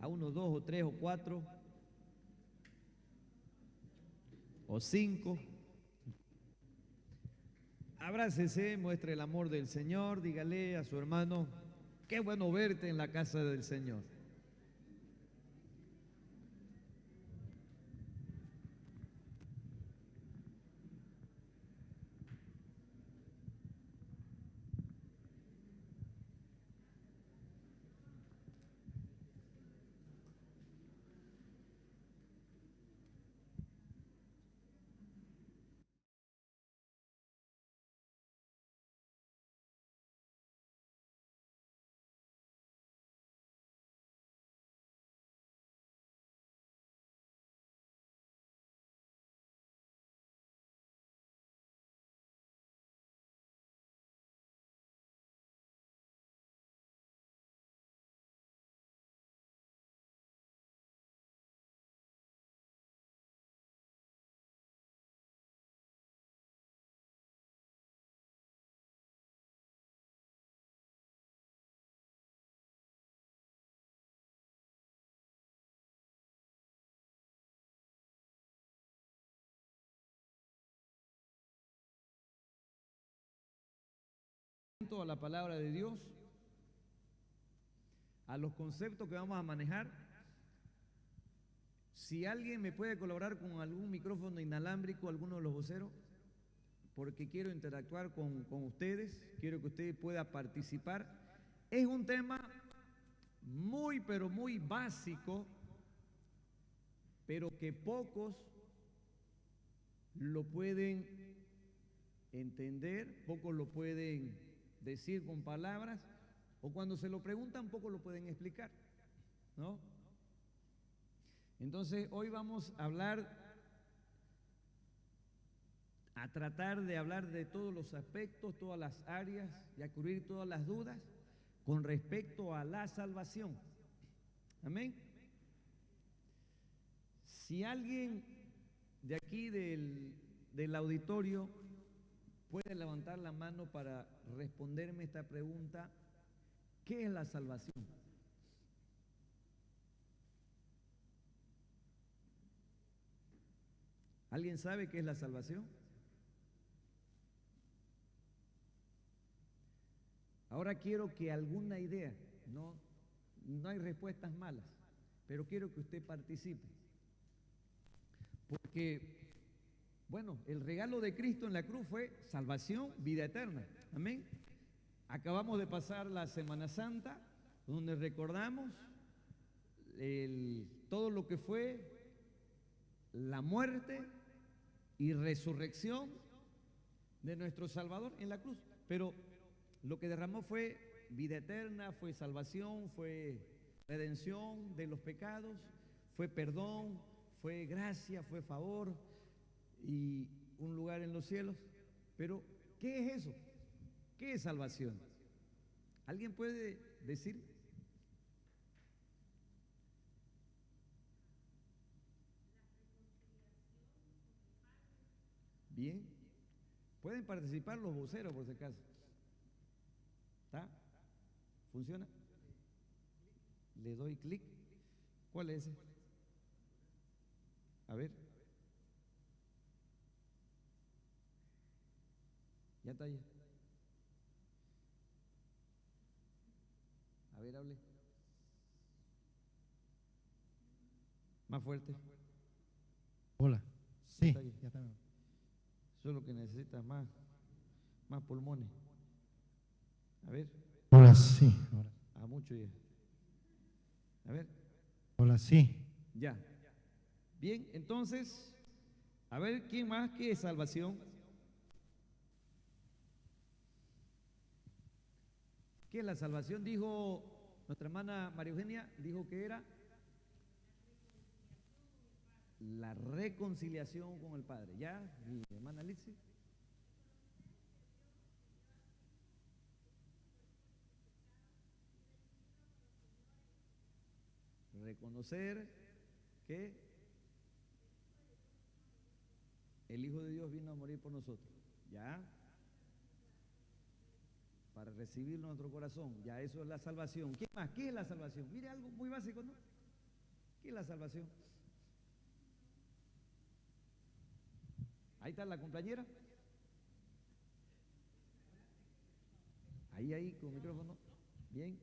a uno, dos o tres o cuatro o cinco. Abrácese, muestre el amor del Señor, dígale a su hermano, qué bueno verte en la casa del Señor. A la palabra de Dios, a los conceptos que vamos a manejar. Si alguien me puede colaborar con algún micrófono inalámbrico, alguno de los voceros, porque quiero interactuar con ustedes, quiero que usted pueda participar. Es un tema muy, pero muy básico, pero que pocos lo pueden entender, pocos lo pueden decir con palabras, o cuando se lo preguntan, pocos lo pueden explicar, ¿no? Entonces, hoy vamos a tratar de hablar de todos los aspectos, todas las áreas y a cubrir todas las dudas con respecto a la salvación. Amén. Si alguien de aquí del auditorio puede levantar la mano para responderme esta pregunta, ¿qué es la salvación? ¿Alguien sabe qué es la salvación? Ahora quiero que alguna idea, no hay respuestas malas, pero quiero que usted participe. Porque, bueno, el regalo de Cristo en la cruz fue salvación, vida eterna. Amén. Acabamos de pasar la Semana Santa, donde recordamos todo lo que fue la muerte y resurrección de nuestro Salvador en la cruz. Pero lo que derramó fue vida eterna, fue salvación, fue redención de los pecados, fue perdón, fue gracia, fue favor y un lugar en los cielos. Pero, ¿qué es eso? ¿Qué es salvación? ¿Alguien puede decir? Bien. Pueden participar los voceros por si acaso. ¿Está? ¿Funciona? Le doy clic. ¿Cuál es ese? A ver. Ya está ahí. A ver, hable. Más fuerte. Hola. Ya Sí, está ahí. ya está. Eso es lo que necesitas, más pulmones. A ver. Hola, sí. Ahora. A mucho ya. A ver. Hola, sí. Ya. Bien, entonces, a ver, ¿quién más? ¿Qué es salvación? ¿Qué es la salvación? Dijo nuestra hermana María Eugenia, dijo que era la reconciliación con el Padre. ¿Ya? Mi hermana Litsi. Reconocer que el Hijo de Dios vino a morir por nosotros. ¿Ya? Para recibirlo en nuestro corazón. Ya, eso es la salvación. ¿Qué más? ¿Qué es la salvación? Mire algo muy básico, ¿no? Aquí la salvación. Ahí está la compañera. Ahí, con micrófono. Bien.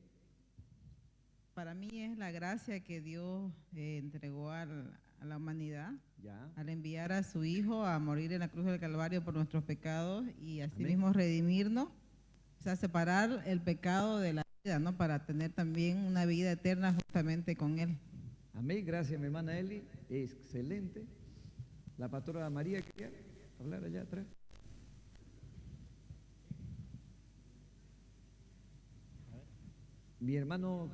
Para mí es la gracia que Dios entregó a la humanidad Ya. al enviar a su Hijo a morir en la cruz del Calvario por nuestros pecados y Amén. asimismo redimirnos, o sea, separar el pecado de la vida, ¿no? Para tener también una vida eterna justamente con Él. Amén. Gracias, mi hermana Eli. Excelente. La pastora María quería hablar allá atrás. Mi hermano.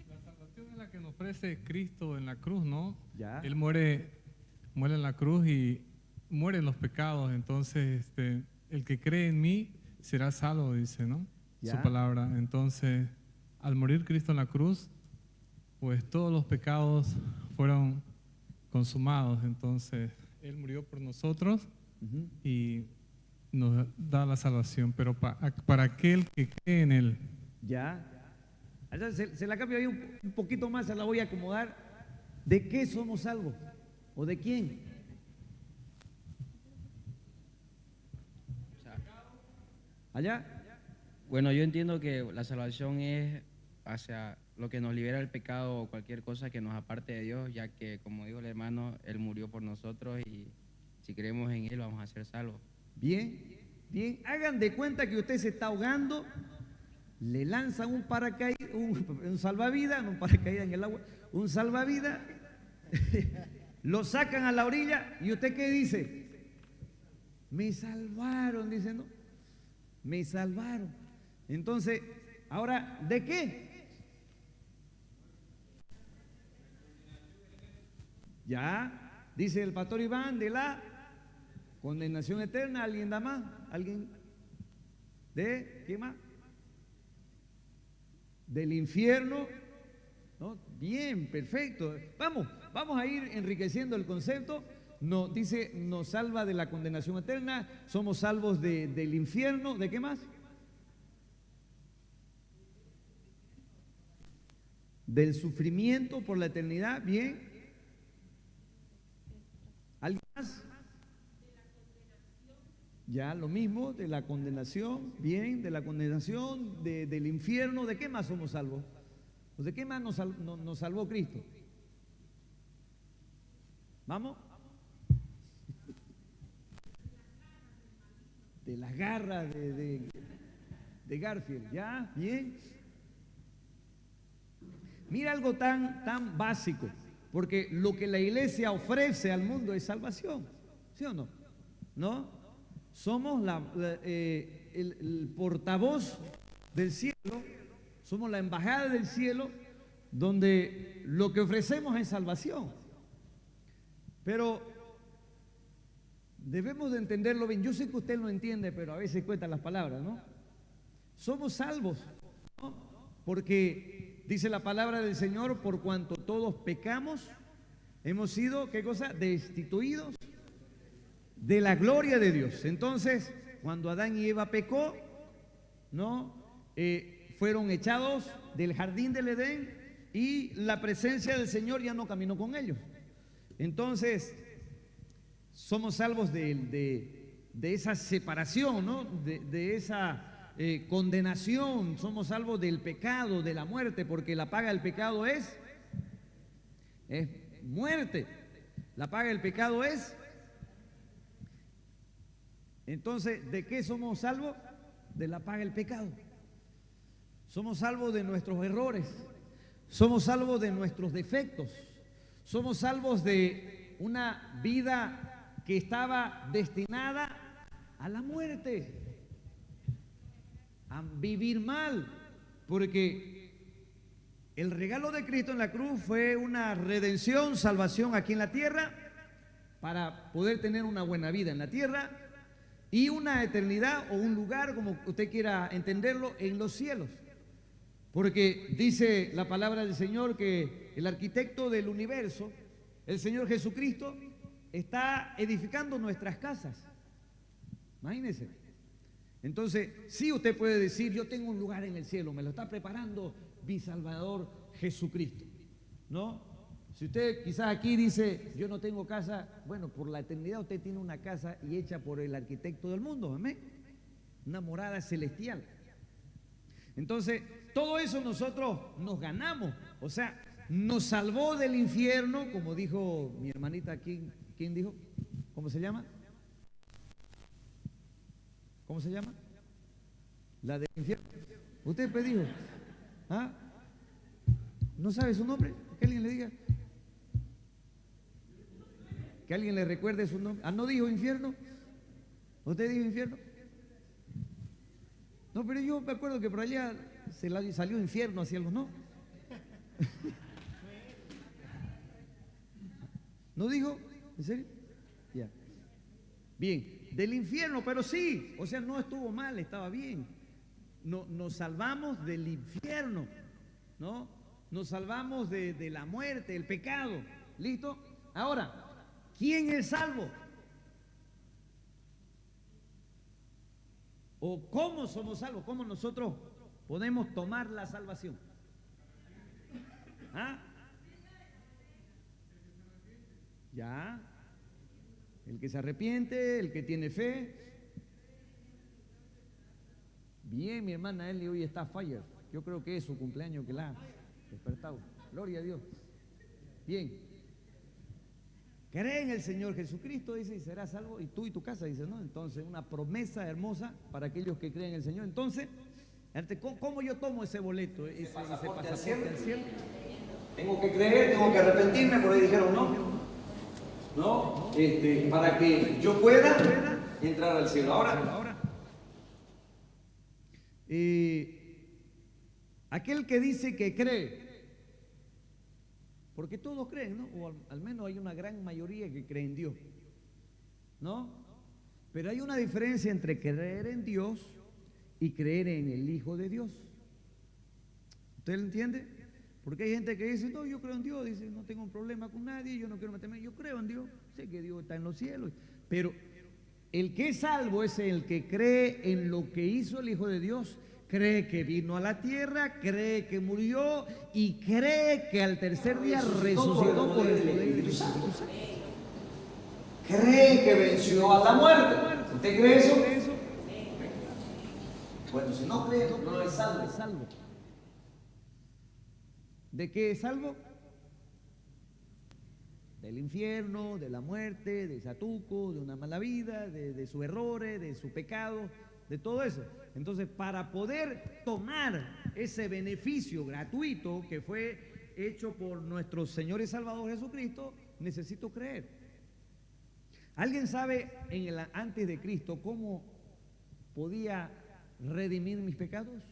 La salvación es la que nos ofrece Cristo en la cruz, ¿no? Ya. Él muere en la cruz y muere en los pecados. Entonces, el que cree en mí será salvo, dice, ¿no? Ya. Su palabra. Entonces, al morir Cristo en la cruz, pues todos los pecados fueron consumados. Entonces, Él murió por nosotros Ujú. y nos da la salvación. Pero para aquel que cree en Él, Ya. Allá se la cambio ahí un poquito más, se la voy a acomodar. ¿De qué somos salvos? ¿O de quién? O sea, Allá. bueno, yo entiendo que la salvación es hacia lo que nos libera del pecado o cualquier cosa que nos aparte de Dios, ya que, como dijo el hermano, Él murió por nosotros y si creemos en Él vamos a ser salvos. Bien, bien. Hagan de cuenta que usted se está ahogando, le lanzan un paracaídas, un salvavidas, no un paracaídas en el agua, un salvavidas, lo sacan a la orilla y usted ¿qué dice? Me salvaron, dice, ¿no? Me salvaron. Entonces, ahora, ¿de qué? Ya, dice el pastor Iván, de la condenación eterna. ¿Alguien da más? ¿Alguien? ¿De qué más? Del infierno. ¿No? Bien, perfecto. Vamos a ir enriqueciendo el concepto. Dice, nos salva de la condenación eterna, somos salvos del infierno. ¿De qué más? Del sufrimiento por la eternidad. Bien. ¿Alguien más? Ya, lo mismo, de la condenación, bien, de la condenación, del infierno. ¿De qué más somos salvos? Pues, ¿de qué más nos salvó Cristo? ¿Vamos? De las garras de Garfield, ¿ya? Bien. Mira algo tan básico, porque lo que la iglesia ofrece al mundo es salvación, ¿sí o no? ¿No? Somos el portavoz del cielo, somos la embajada del cielo, donde lo que ofrecemos es salvación. Pero debemos de entenderlo bien. Yo sé que usted lo entiende, pero a veces cuentan las palabras, ¿no? Somos salvos, ¿no? Porque dice la palabra del Señor, por cuanto todos pecamos, hemos sido, ¿qué cosa? Destituidos de la gloria de Dios. Entonces, cuando Adán y Eva pecó, ¿no? Fueron echados del jardín del Edén y la presencia del Señor ya no caminó con ellos. Entonces, somos salvos de esa separación, ¿no? De esa condenación. Somos salvos del pecado, de la muerte, porque la paga del pecado es muerte. La paga del pecado es. Entonces, ¿de qué somos salvos? De la paga del pecado. Somos salvos de nuestros errores. Somos salvos de nuestros defectos. Somos salvos de una vida que estaba destinada a la muerte, a vivir mal, porque el regalo de Cristo en la cruz fue una redención, salvación aquí en la tierra, para poder tener una buena vida en la tierra y una eternidad o un lugar, como usted quiera entenderlo, en los cielos. Porque dice la palabra del Señor que el arquitecto del universo, el Señor Jesucristo, está edificando nuestras casas. Imagínense. Entonces, sí, usted puede decir, yo tengo un lugar en el cielo, me lo está preparando mi Salvador Jesucristo, ¿no? Si usted quizás aquí dice, yo no tengo casa, bueno, por la eternidad usted tiene una casa y hecha por el arquitecto del mundo, amén, una morada celestial. Entonces, todo eso nosotros nos ganamos, o sea, nos salvó del infierno, como dijo mi hermanita, ¿quién dijo? ¿Cómo se llama? ¿Cómo se llama? La del infierno. ¿Usted dijo? ¿Ah? ¿No sabe su nombre? Que alguien le diga. Que alguien le recuerde su nombre. ¿Ah, no dijo infierno? ¿Usted dijo infierno? No, pero yo me acuerdo que por allá salió infierno hacia algo, ¿no? ¿No dijo? ¿En serio? Ya. Bien, del infierno, pero sí, o sea, no estuvo mal, estaba bien. No, nos salvamos del infierno, ¿no? Nos salvamos de la muerte, del pecado. ¿Listo? Ahora, ¿quién es salvo? ¿O cómo somos salvos? ¿Cómo nosotros podemos tomar la salvación? ¿Ah? Ya. El que se arrepiente, el que tiene fe. Bien, mi hermana Eli hoy está fire. Yo creo que es su cumpleaños que la ha despertado. Gloria a Dios. Bien. Cree en el Señor Jesucristo, dice, y serás salvo, y tú y tu casa, dice, ¿no? Entonces, una promesa hermosa para aquellos que creen en el Señor. Entonces, ¿cómo yo tomo ese boleto, ese pasaporte al cielo? Tengo que creer, tengo que arrepentirme, por ahí dijeron, ¿no? Para que yo pueda entrar al cielo. Ahora, aquel que dice que cree, porque todos creen, ¿no? O al menos hay una gran mayoría que cree en Dios, ¿no? Pero hay una diferencia entre creer en Dios y creer en el Hijo de Dios. ¿Usted lo entiende? Porque hay gente que dice, no, yo creo en Dios, dice, no tengo un problema con nadie, yo no quiero meterme, yo creo en Dios, sé que Dios está en los cielos, pero el que es salvo es el que cree en lo que hizo el Hijo de Dios, cree que vino a la tierra, cree que murió y cree que al tercer día resucitó por el poder del Espíritu Santo. Cree que venció a la muerte. ¿Usted cree eso? Bueno, si no cree, no es salvo. ¿De qué es salvo? Del infierno, de la muerte, de Satuco, de una mala vida, de sus errores, de su pecado, de todo eso. Entonces, para poder tomar ese beneficio gratuito que fue hecho por nuestro Señor y Salvador Jesucristo, necesito creer. ¿Alguien sabe antes de Cristo cómo podía redimir mis pecados?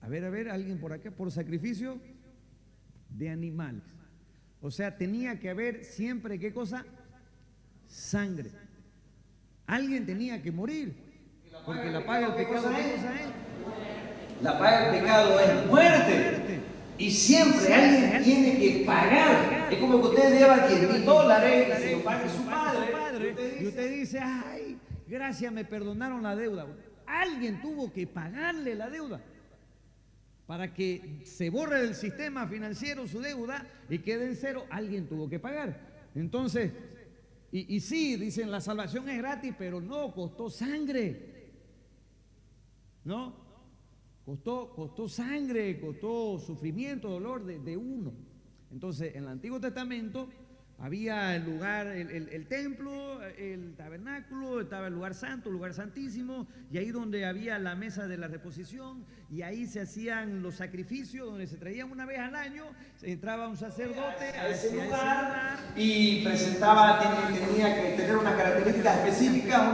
A ver, alguien por acá, por sacrificio de animales. O sea, tenía que haber siempre, ¿qué cosa? Sangre. Alguien tenía que morir, porque la paga del pecado, ¿qué cosa es? La paga del pecado es muerte. Y siempre alguien tiene que pagar. Es como que usted lleva $10,000 y se lo paga su padre. Y usted dice, ay, gracias, me perdonaron la deuda. Alguien tuvo que pagarle la deuda para que se borre del sistema financiero su deuda y quede en cero. Alguien tuvo que pagar. Entonces, y sí, dicen, la salvación es gratis, pero no, costó sangre. ¿No? Costó sangre, costó sufrimiento, dolor de uno. Entonces, en el Antiguo Testamento había el lugar, el templo, el tabernáculo, estaba el lugar santo, el lugar santísimo, y ahí donde había la mesa de la reposición, y ahí se hacían los sacrificios, donde se traían una vez al año, entraba un sacerdote a ese lugar y presentaba, tenía que tener unas características específicas,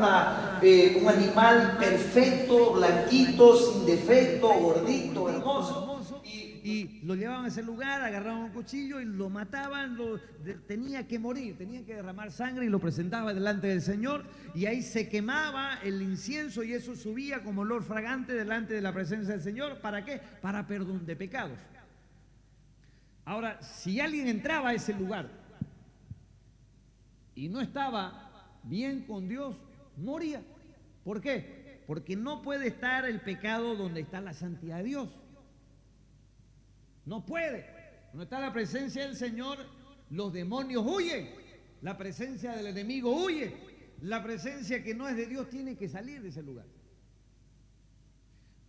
un animal perfecto, blanquito, sin defecto, gordito, hermoso. Y lo llevaban a ese lugar, agarraban un cuchillo y lo mataban, tenía que morir, tenía que derramar sangre y lo presentaba delante del Señor, y ahí se quemaba el incienso y eso subía como olor fragante delante de la presencia del Señor. ¿Para qué? Para perdón de pecados. Ahora, si alguien entraba a ese lugar y no estaba bien con Dios, moría. ¿Por qué? Porque no puede estar el pecado donde está la santidad de Dios. No puede. Donde está la presencia del Señor, los demonios huyen. La presencia del enemigo huye. La presencia que no es de Dios tiene que salir de ese lugar.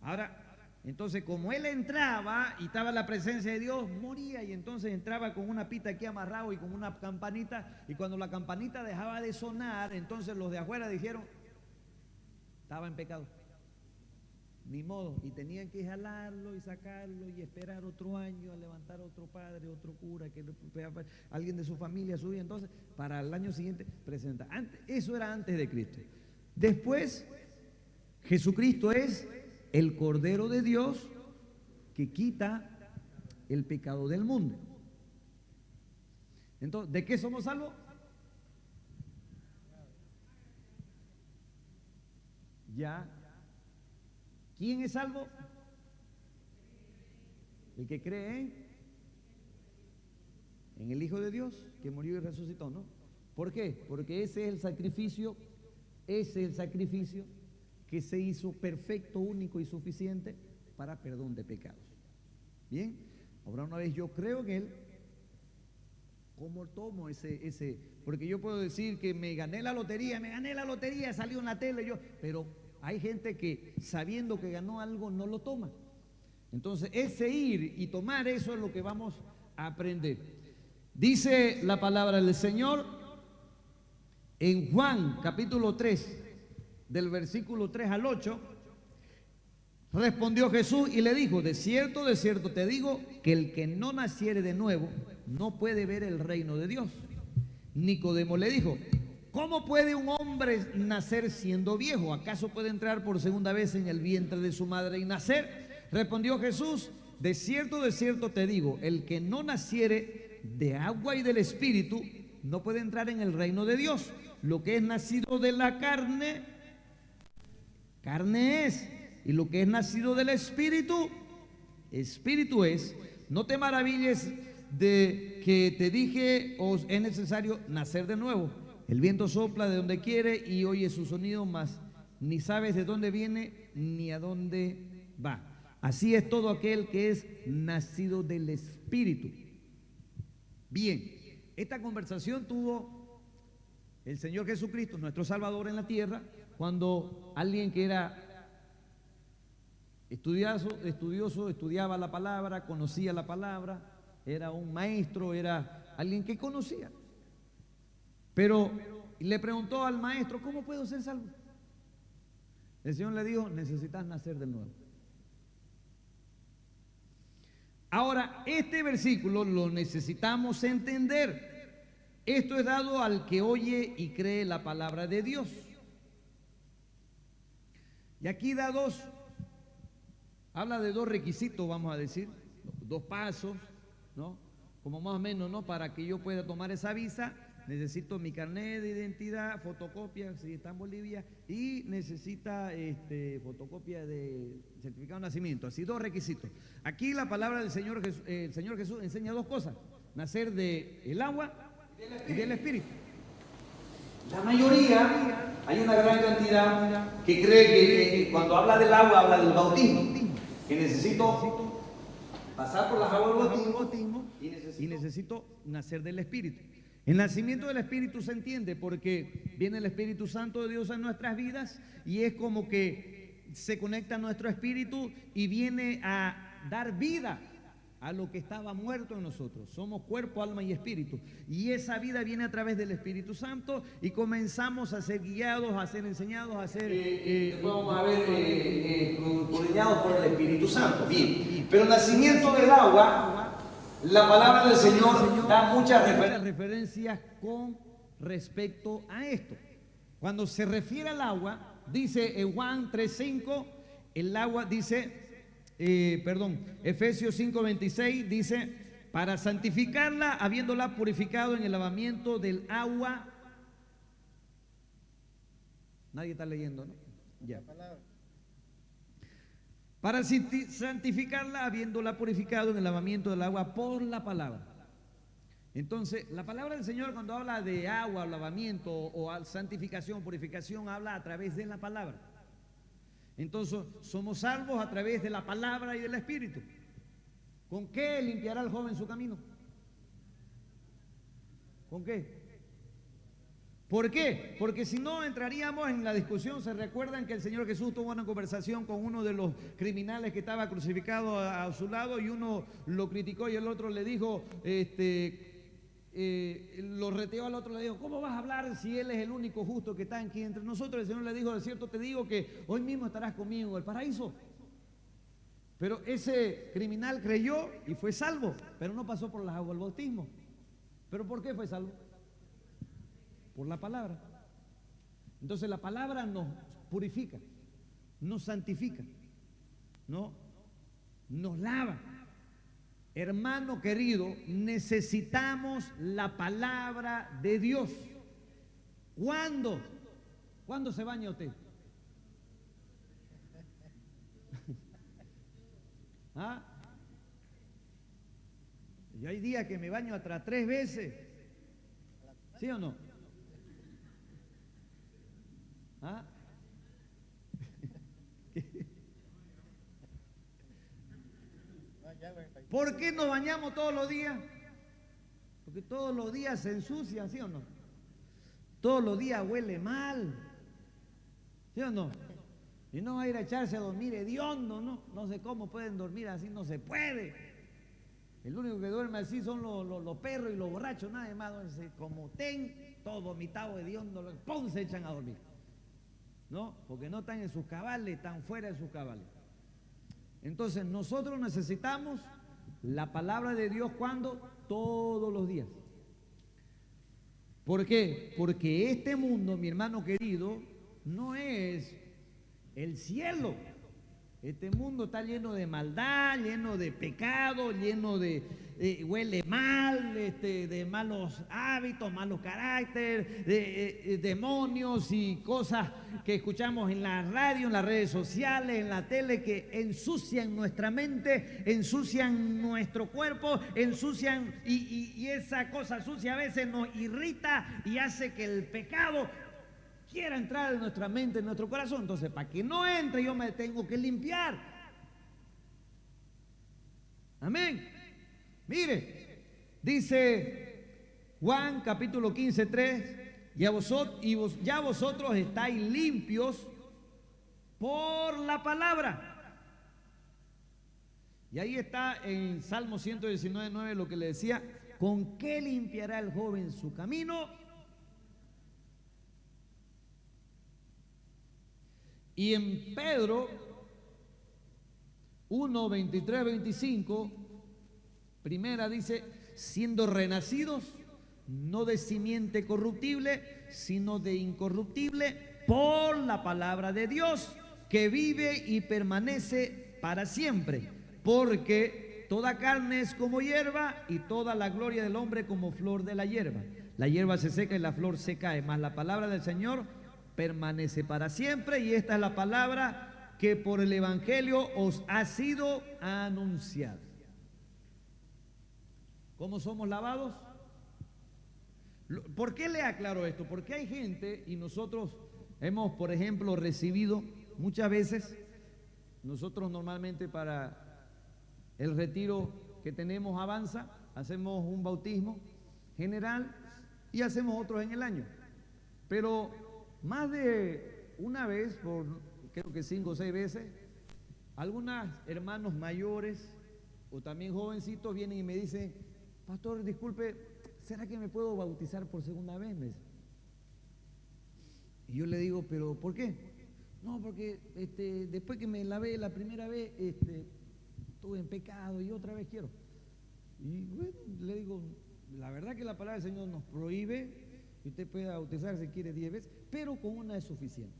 Ahora, entonces como él entraba y estaba la presencia de Dios, moría, y entonces entraba con una pita aquí amarrado y con una campanita, y cuando la campanita dejaba de sonar, entonces los de afuera dijeron, estaba en pecado. Ni modo, y tenían que jalarlo y sacarlo y esperar otro año a levantar otro padre, otro cura, que alguien de su familia subía, entonces para el año siguiente presentar. Eso era antes de Cristo. Después, Jesucristo es el Cordero de Dios que quita el pecado del mundo. Entonces, ¿de qué somos salvos? Ya. ¿Quién es salvo? El que cree en el Hijo de Dios que murió y resucitó, ¿no? ¿Por qué? Porque ese es el sacrificio que se hizo perfecto, único y suficiente para perdón de pecados. Bien, ahora una vez yo creo en Él, ¿cómo tomo ese? Porque yo puedo decir que me gané la lotería, salió en la tele, pero hay gente que sabiendo que ganó algo no lo toma. Entonces ese ir y tomar, eso es lo que vamos a aprender. Dice la palabra del Señor en Juan capítulo 3, del versículo 3 al 8, respondió Jesús y le dijo, de cierto te digo, que el que no naciere de nuevo no puede ver el reino de Dios. Nicodemo le dijo, ¿cómo puede un hombre nacer siendo viejo? ¿Acaso puede entrar por segunda vez en el vientre de su madre y nacer? Respondió Jesús, de cierto te digo, el que no naciere de agua y del Espíritu no puede entrar en el reino de Dios. Lo que es nacido de la carne, carne es, y lo que es nacido del Espíritu, Espíritu es. No te maravilles de que te dije, os es necesario nacer de nuevo. El viento sopla de donde quiere y oye su sonido, mas ni sabes de dónde viene ni a dónde va. Así es todo aquel que es nacido del Espíritu. Bien, esta conversación tuvo el Señor Jesucristo, nuestro Salvador en la tierra, cuando alguien que era estudioso, estudiaba la palabra, conocía la palabra, era un maestro, era alguien que conocía. Pero le preguntó al maestro, ¿cómo puedo ser salvo? El Señor le dijo, necesitas nacer de nuevo. Ahora, este versículo lo necesitamos entender. Esto es dado al que oye y cree la palabra de Dios. Y aquí habla de dos requisitos, vamos a decir, dos pasos, ¿no? Como más o menos, ¿no? Para que yo pueda tomar esa visa, necesito mi carnet de identidad, fotocopia, si está en Bolivia, y necesita fotocopia de certificado de nacimiento. Así, dos requisitos. Aquí la palabra del Señor Jesús, el Señor Jesús enseña dos cosas: nacer del agua y del Espíritu. La mayoría, hay una gran cantidad que cree que cuando habla del agua habla del bautismo, que necesito pasar por las aguas del bautismo y necesito nacer del Espíritu. El nacimiento del Espíritu se entiende porque viene el Espíritu Santo de Dios en nuestras vidas y es como que se conecta a nuestro espíritu y viene a dar vida a lo que estaba muerto en nosotros. Somos cuerpo, alma y espíritu. Y esa vida viene a través del Espíritu Santo y comenzamos a ser guiados, a ser enseñados, a ser coordinados por el Espíritu Santo. Bien, pero el nacimiento del agua, la palabra del Señor da muchas referencias con respecto a esto. Cuando se refiere al agua, dice en Juan 3:5, el agua dice... Efesios 5:26 dice, para santificarla, habiéndola purificado en el lavamiento del agua. Nadie está leyendo, ¿no? Ya. Para santificarla, habiéndola purificado en el lavamiento del agua por la palabra. Entonces, la palabra del Señor, cuando habla de agua, lavamiento o santificación, purificación, habla a través de la palabra. Entonces, somos salvos a través de la palabra y del Espíritu. ¿Con qué limpiará el joven su camino? ¿Con qué? ¿Por qué? Porque si no entraríamos en la discusión. Se recuerdan que el Señor Jesús tuvo una conversación con uno de los criminales que estaba crucificado a su lado, y uno lo criticó y el otro le dijo, lo reteó al otro, le dijo: ¿cómo vas a hablar si Él es el único justo que está aquí entre nosotros? El Señor le dijo: de cierto te digo que hoy mismo estarás conmigo en el paraíso. Pero ese criminal creyó y fue salvo, pero no pasó por las aguas del bautismo. ¿Pero por qué fue salvo? Por la palabra. Entonces la palabra nos purifica, nos santifica, ¿no? Nos lava. Hermano querido, necesitamos la palabra de Dios. ¿Cuándo? ¿Cuándo se baña usted? ¿Ah? Yo hay días que me baño hasta 3 veces. ¿Sí o no? ¿Ah? ¿Por qué nos bañamos todos los días? Porque todos los días se ensucian, ¿sí o no? Todos los días huele mal, ¿sí o no? Y no va a ir a echarse a dormir hediondo, ¿no? No sé cómo pueden dormir así, no se puede. El único que duerme así son los perros y los borrachos, nada más. Como todos vomitados, hediondo, ¡pum!, se echan a dormir, ¿no? Porque no están en sus cabales, están fuera de sus cabales. Entonces nosotros necesitamos la palabra de Dios. ¿Cuándo? Todos los días. ¿Por qué? Porque este mundo, mi hermano querido, no es el cielo. Este mundo está lleno de maldad, lleno de pecado, lleno de huele mal, de malos hábitos, malos caracteres, de demonios y cosas que escuchamos en la radio, en las redes sociales, en la tele, que ensucian nuestra mente, ensucian nuestro cuerpo, ensucian, y esa cosa sucia a veces nos irrita y hace que el pecado quiera entrar en nuestra mente, en nuestro corazón. Entonces, para que no entre, yo me tengo que limpiar. Amén. Mire, dice Juan capítulo 15:3, ya vosotros estáis limpios por la palabra. Y ahí está en Salmo 119:9 lo que le decía: ¿con qué limpiará el joven su camino? Y en Pedro 1, 23, 25, primera dice: siendo renacidos, no de simiente corruptible, sino de incorruptible, por la palabra de Dios, que vive y permanece para siempre. Porque toda carne es como hierba, y toda la gloria del hombre como flor de la hierba. La hierba se seca y la flor se cae, mas la palabra del Señor permanece para siempre. Y esta es la palabra que por el Evangelio os ha sido anunciada. ¿Cómo somos lavados? ¿Por qué le aclaro esto? Porque hay gente, y nosotros hemos, por ejemplo, recibido muchas veces, nosotros normalmente para el retiro que tenemos Avanza, hacemos un bautismo general y hacemos otros en el año. Pero más de una vez, creo que 5 o 6 veces, algunos hermanos mayores o también jovencitos vienen y me dicen: pastor, disculpe, ¿será que me puedo bautizar por segunda vez? Y yo le digo: ¿pero por qué? No, porque después que me lavé la primera vez, estuve en pecado y otra vez quiero. Y bueno, le digo, la verdad que la palabra del Señor nos prohíbe que usted pueda bautizar si quiere 10 veces, pero con una es suficiente.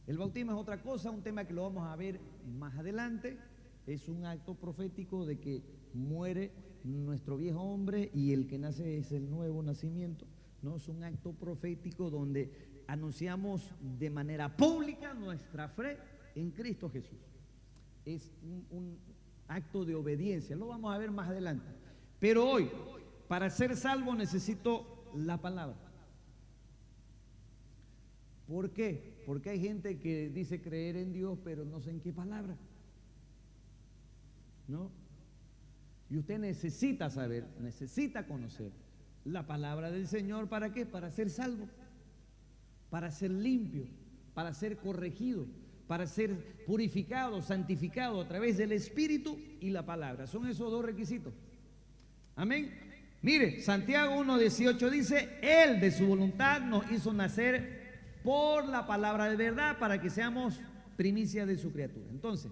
El bautismo es otra cosa, un tema que lo vamos a ver más adelante. Es un acto profético de que muere nuestro viejo hombre y el que nace es el nuevo nacimiento, ¿no? Es un acto profético donde anunciamos de manera pública nuestra fe en Cristo Jesús. Es un acto de obediencia, lo vamos a ver más adelante. Pero hoy, para ser salvo necesito la palabra. ¿Por qué? Porque hay gente que dice creer en Dios, pero no sé en qué palabra. ¿No? Y usted necesita saber, necesita conocer la palabra del Señor. ¿Para qué? Para ser salvo, para ser limpio, para ser corregido, para ser purificado, santificado a través del Espíritu y la palabra. Son esos dos requisitos. Amén. Mire, Santiago 1:18 dice, Él de su voluntad nos hizo nacer por la palabra de verdad para que seamos primicia de su criatura. Entonces,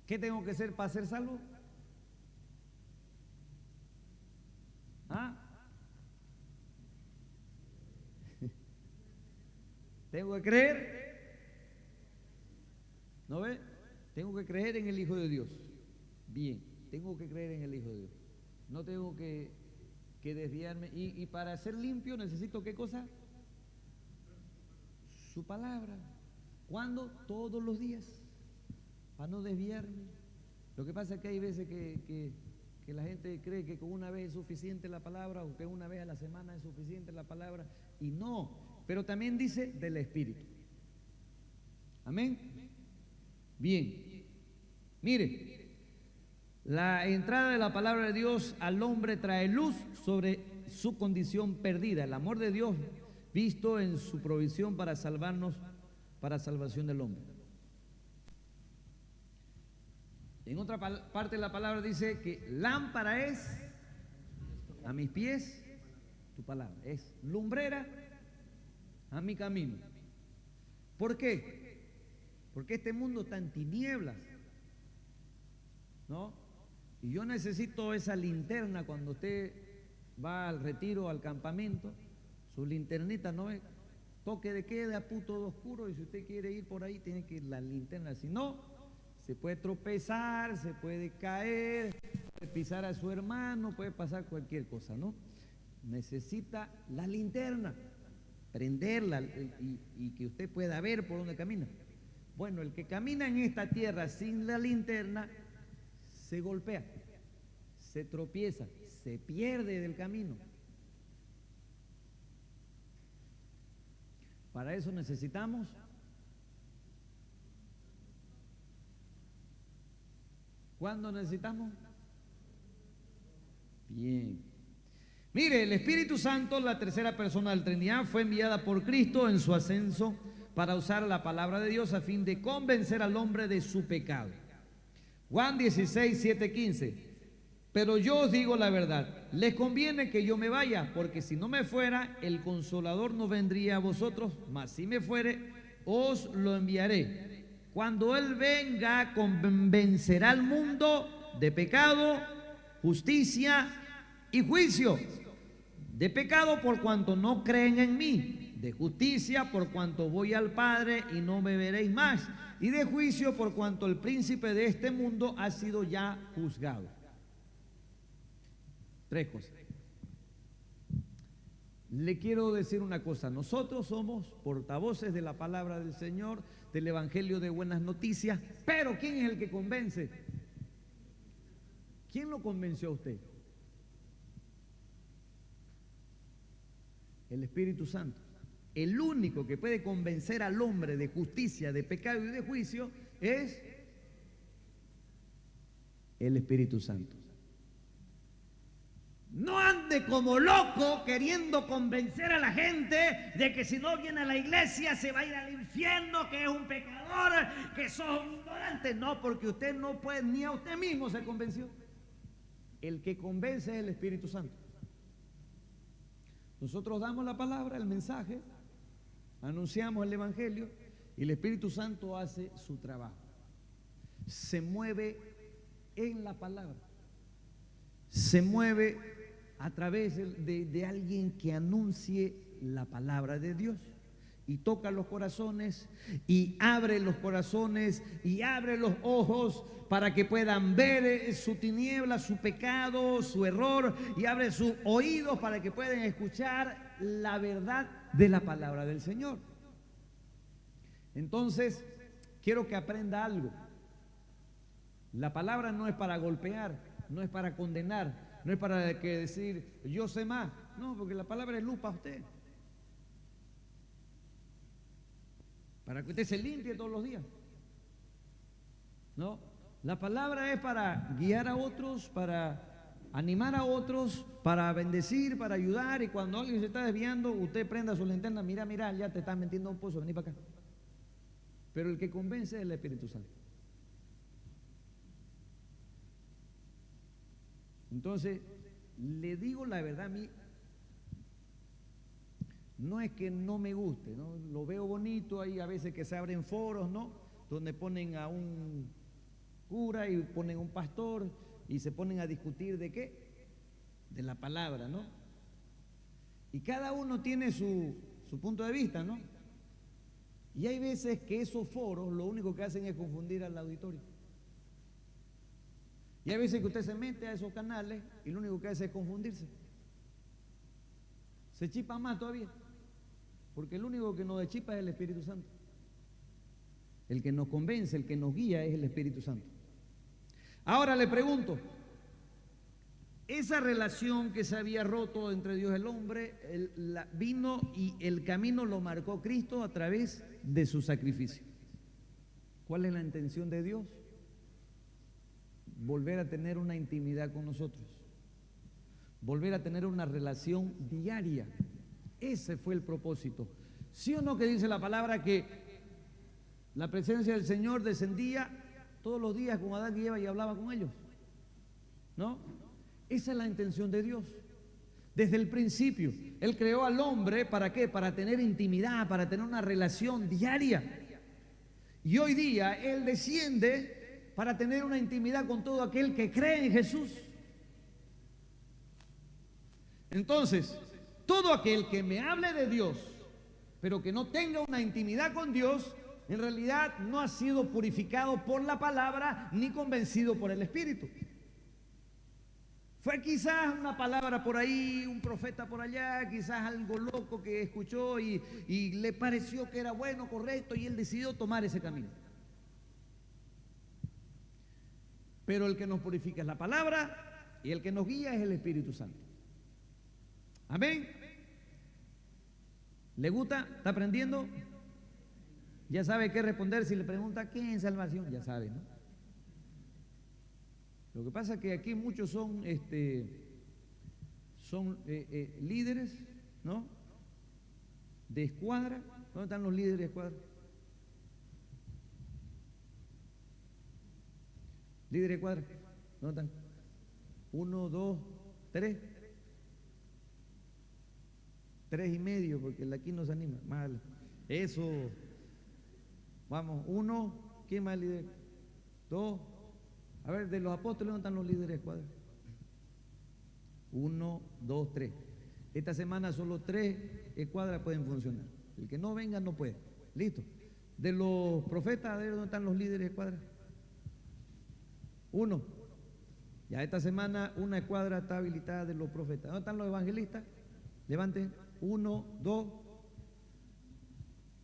¿qué tengo que hacer para ser salvo? ¿Ah? ¿Tengo que creer? ¿No ve? Tengo que creer en el Hijo de Dios. Bien, tengo que creer en el Hijo de Dios. No tengo que desviarme. Y para ser limpio necesito ¿qué cosa? Su palabra. ¿Cuándo? Todos los días. Para no desviarme. Lo que pasa es que hay veces que la gente cree que con una vez es suficiente la palabra, o que una vez a la semana es suficiente la palabra, y no. Pero también dice del Espíritu. Amén. Bien. Mire, la entrada de la palabra de Dios al hombre trae luz sobre su condición perdida. El amor de Dios visto en su provisión para salvarnos, para salvación del hombre. En otra parte de la palabra dice que lámpara es a mis pies tu palabra, es lumbrera a mi camino. ¿Por qué? Porque este mundo está en tinieblas, ¿no? Y yo necesito esa linterna cuando usted va al retiro, al campamento, su linternita, ¿no? Toque de queda, todo oscuro, y si usted quiere ir por ahí, tiene que ir la linterna, si no, se puede tropezar, se puede caer, puede pisar a su hermano, puede pasar cualquier cosa, ¿no? Necesita la linterna, prenderla y que usted pueda ver por dónde camina. Bueno, el que camina en esta tierra sin la linterna se golpea, se tropieza, se pierde del camino. Para eso necesitamos ¿cuándo necesitamos? Bien. Mire, el Espíritu Santo, la tercera persona de la Trinidad, fue enviada por Cristo en su ascenso para usar la palabra de Dios a fin de convencer al hombre de su pecado. Juan 16, 7, 15. Pero yo os digo la verdad, les conviene que yo me vaya, porque si no me fuera, el Consolador no vendría a vosotros, mas si me fuere, os lo enviaré. Cuando Él venga, convencerá al mundo de pecado, justicia y juicio. De pecado por cuanto no creen en mí, de justicia por cuanto voy al Padre y no me veréis más, y de juicio por cuanto el príncipe de este mundo ha sido ya juzgado. Tres cosas. Le quiero decir una cosa, nosotros somos portavoces de la palabra del Señor, del Evangelio de buenas noticias, pero ¿quién es el que convence? ¿Quién lo convenció a usted? El Espíritu Santo. El único que puede convencer al hombre de justicia, de pecado y de juicio es el Espíritu Santo. No ande como loco queriendo convencer a la gente de que si no viene a la iglesia se va a ir al infierno, que es un pecador, que sos un ignorante. No, porque usted no puede, ni a usted mismo se convenció. El que convence es el Espíritu Santo. Nosotros damos la palabra, el mensaje, anunciamos el Evangelio y el Espíritu Santo hace su trabajo. Se mueve en la palabra. Se mueve a través de alguien que anuncie la palabra de Dios y toca los corazones y abre los corazones y abre los ojos para que puedan ver su tiniebla, su pecado, su error, y abre sus oídos para que puedan escuchar la verdad de la palabra del Señor. Entonces, quiero que aprenda algo. La palabra no es para golpear, no es para condenar. no es para que decir yo sé más, no, porque la palabra es luz para usted. Para que usted se limpie todos los días. No, la palabra es para guiar a otros, para animar a otros, para bendecir, para ayudar. Y cuando alguien se está desviando, usted prenda su linterna, mira, ya te estás metiendo en un pozo, vení para acá. Pero el que convence es el Espíritu Santo. Entonces, le digo la verdad, a mí no es que no me guste, ¿no? Lo veo bonito, hay a veces que se abren foros, ¿no? Donde ponen a un cura y ponen a un pastor y se ponen a discutir ¿de qué? De la palabra, ¿no? Y cada uno tiene su punto de vista, ¿no? Y hay veces que esos foros lo único que hacen es confundir al auditorio. Y hay veces que usted se mete a esos canales y lo único que hace es confundirse. Se chipa más todavía. Porque el único que nos deschipa es el Espíritu Santo. El que nos convence, el que nos guía es el Espíritu Santo. Ahora le pregunto, esa relación que se había roto entre Dios y el hombre, vino y el camino lo marcó Cristo a través de su sacrificio. ¿Cuál es la intención de Dios? Volver a tener una intimidad con nosotros, volver a tener una relación diaria. Ese fue el propósito. ¿Sí o no que dice la palabra que la presencia del Señor descendía todos los días con Adán y Eva y hablaba con ellos? ¿No? Esa es la intención de Dios. Desde el principio, Él creó al hombre, ¿para qué? Para tener intimidad, para tener una relación diaria. Y hoy día Él desciende para tener una intimidad con todo aquel que cree en Jesús. Entonces, todo aquel que me hable de Dios, pero que no tenga una intimidad con Dios, en realidad no ha sido purificado por la palabra ni convencido por el Espíritu. Fue quizás una palabra por ahí, un profeta por allá, quizás algo loco que escuchó y le pareció que era bueno, correcto, y él decidió tomar ese camino. Pero el que nos purifica es la palabra y el que nos guía es el Espíritu Santo. Amén. ¿Le gusta? ¿Está aprendiendo? Ya sabe qué responder si le pregunta ¿qué es salvación? Ya sabe, ¿no? Lo que pasa es que aquí muchos son líderes, ¿no? De escuadra. ¿Dónde están los líderes de escuadra? Líderes de escuadra. ¿Dónde están? 1, 2, 3. 3,5, porque el aquí no se anima. Mal. Eso. Vamos. 1. ¿Quién más líder? 2. A ver, de los apóstoles, ¿dónde están los líderes de escuadra? 1, 2, 3. Esta semana solo 3 escuadras pueden funcionar. El que no venga no puede. Listo. De los profetas, a ver dónde están los líderes de escuadra. 1. Ya esta semana una escuadra está habilitada de los profetas. ¿Dónde están los evangelistas? Levanten. 1, 2.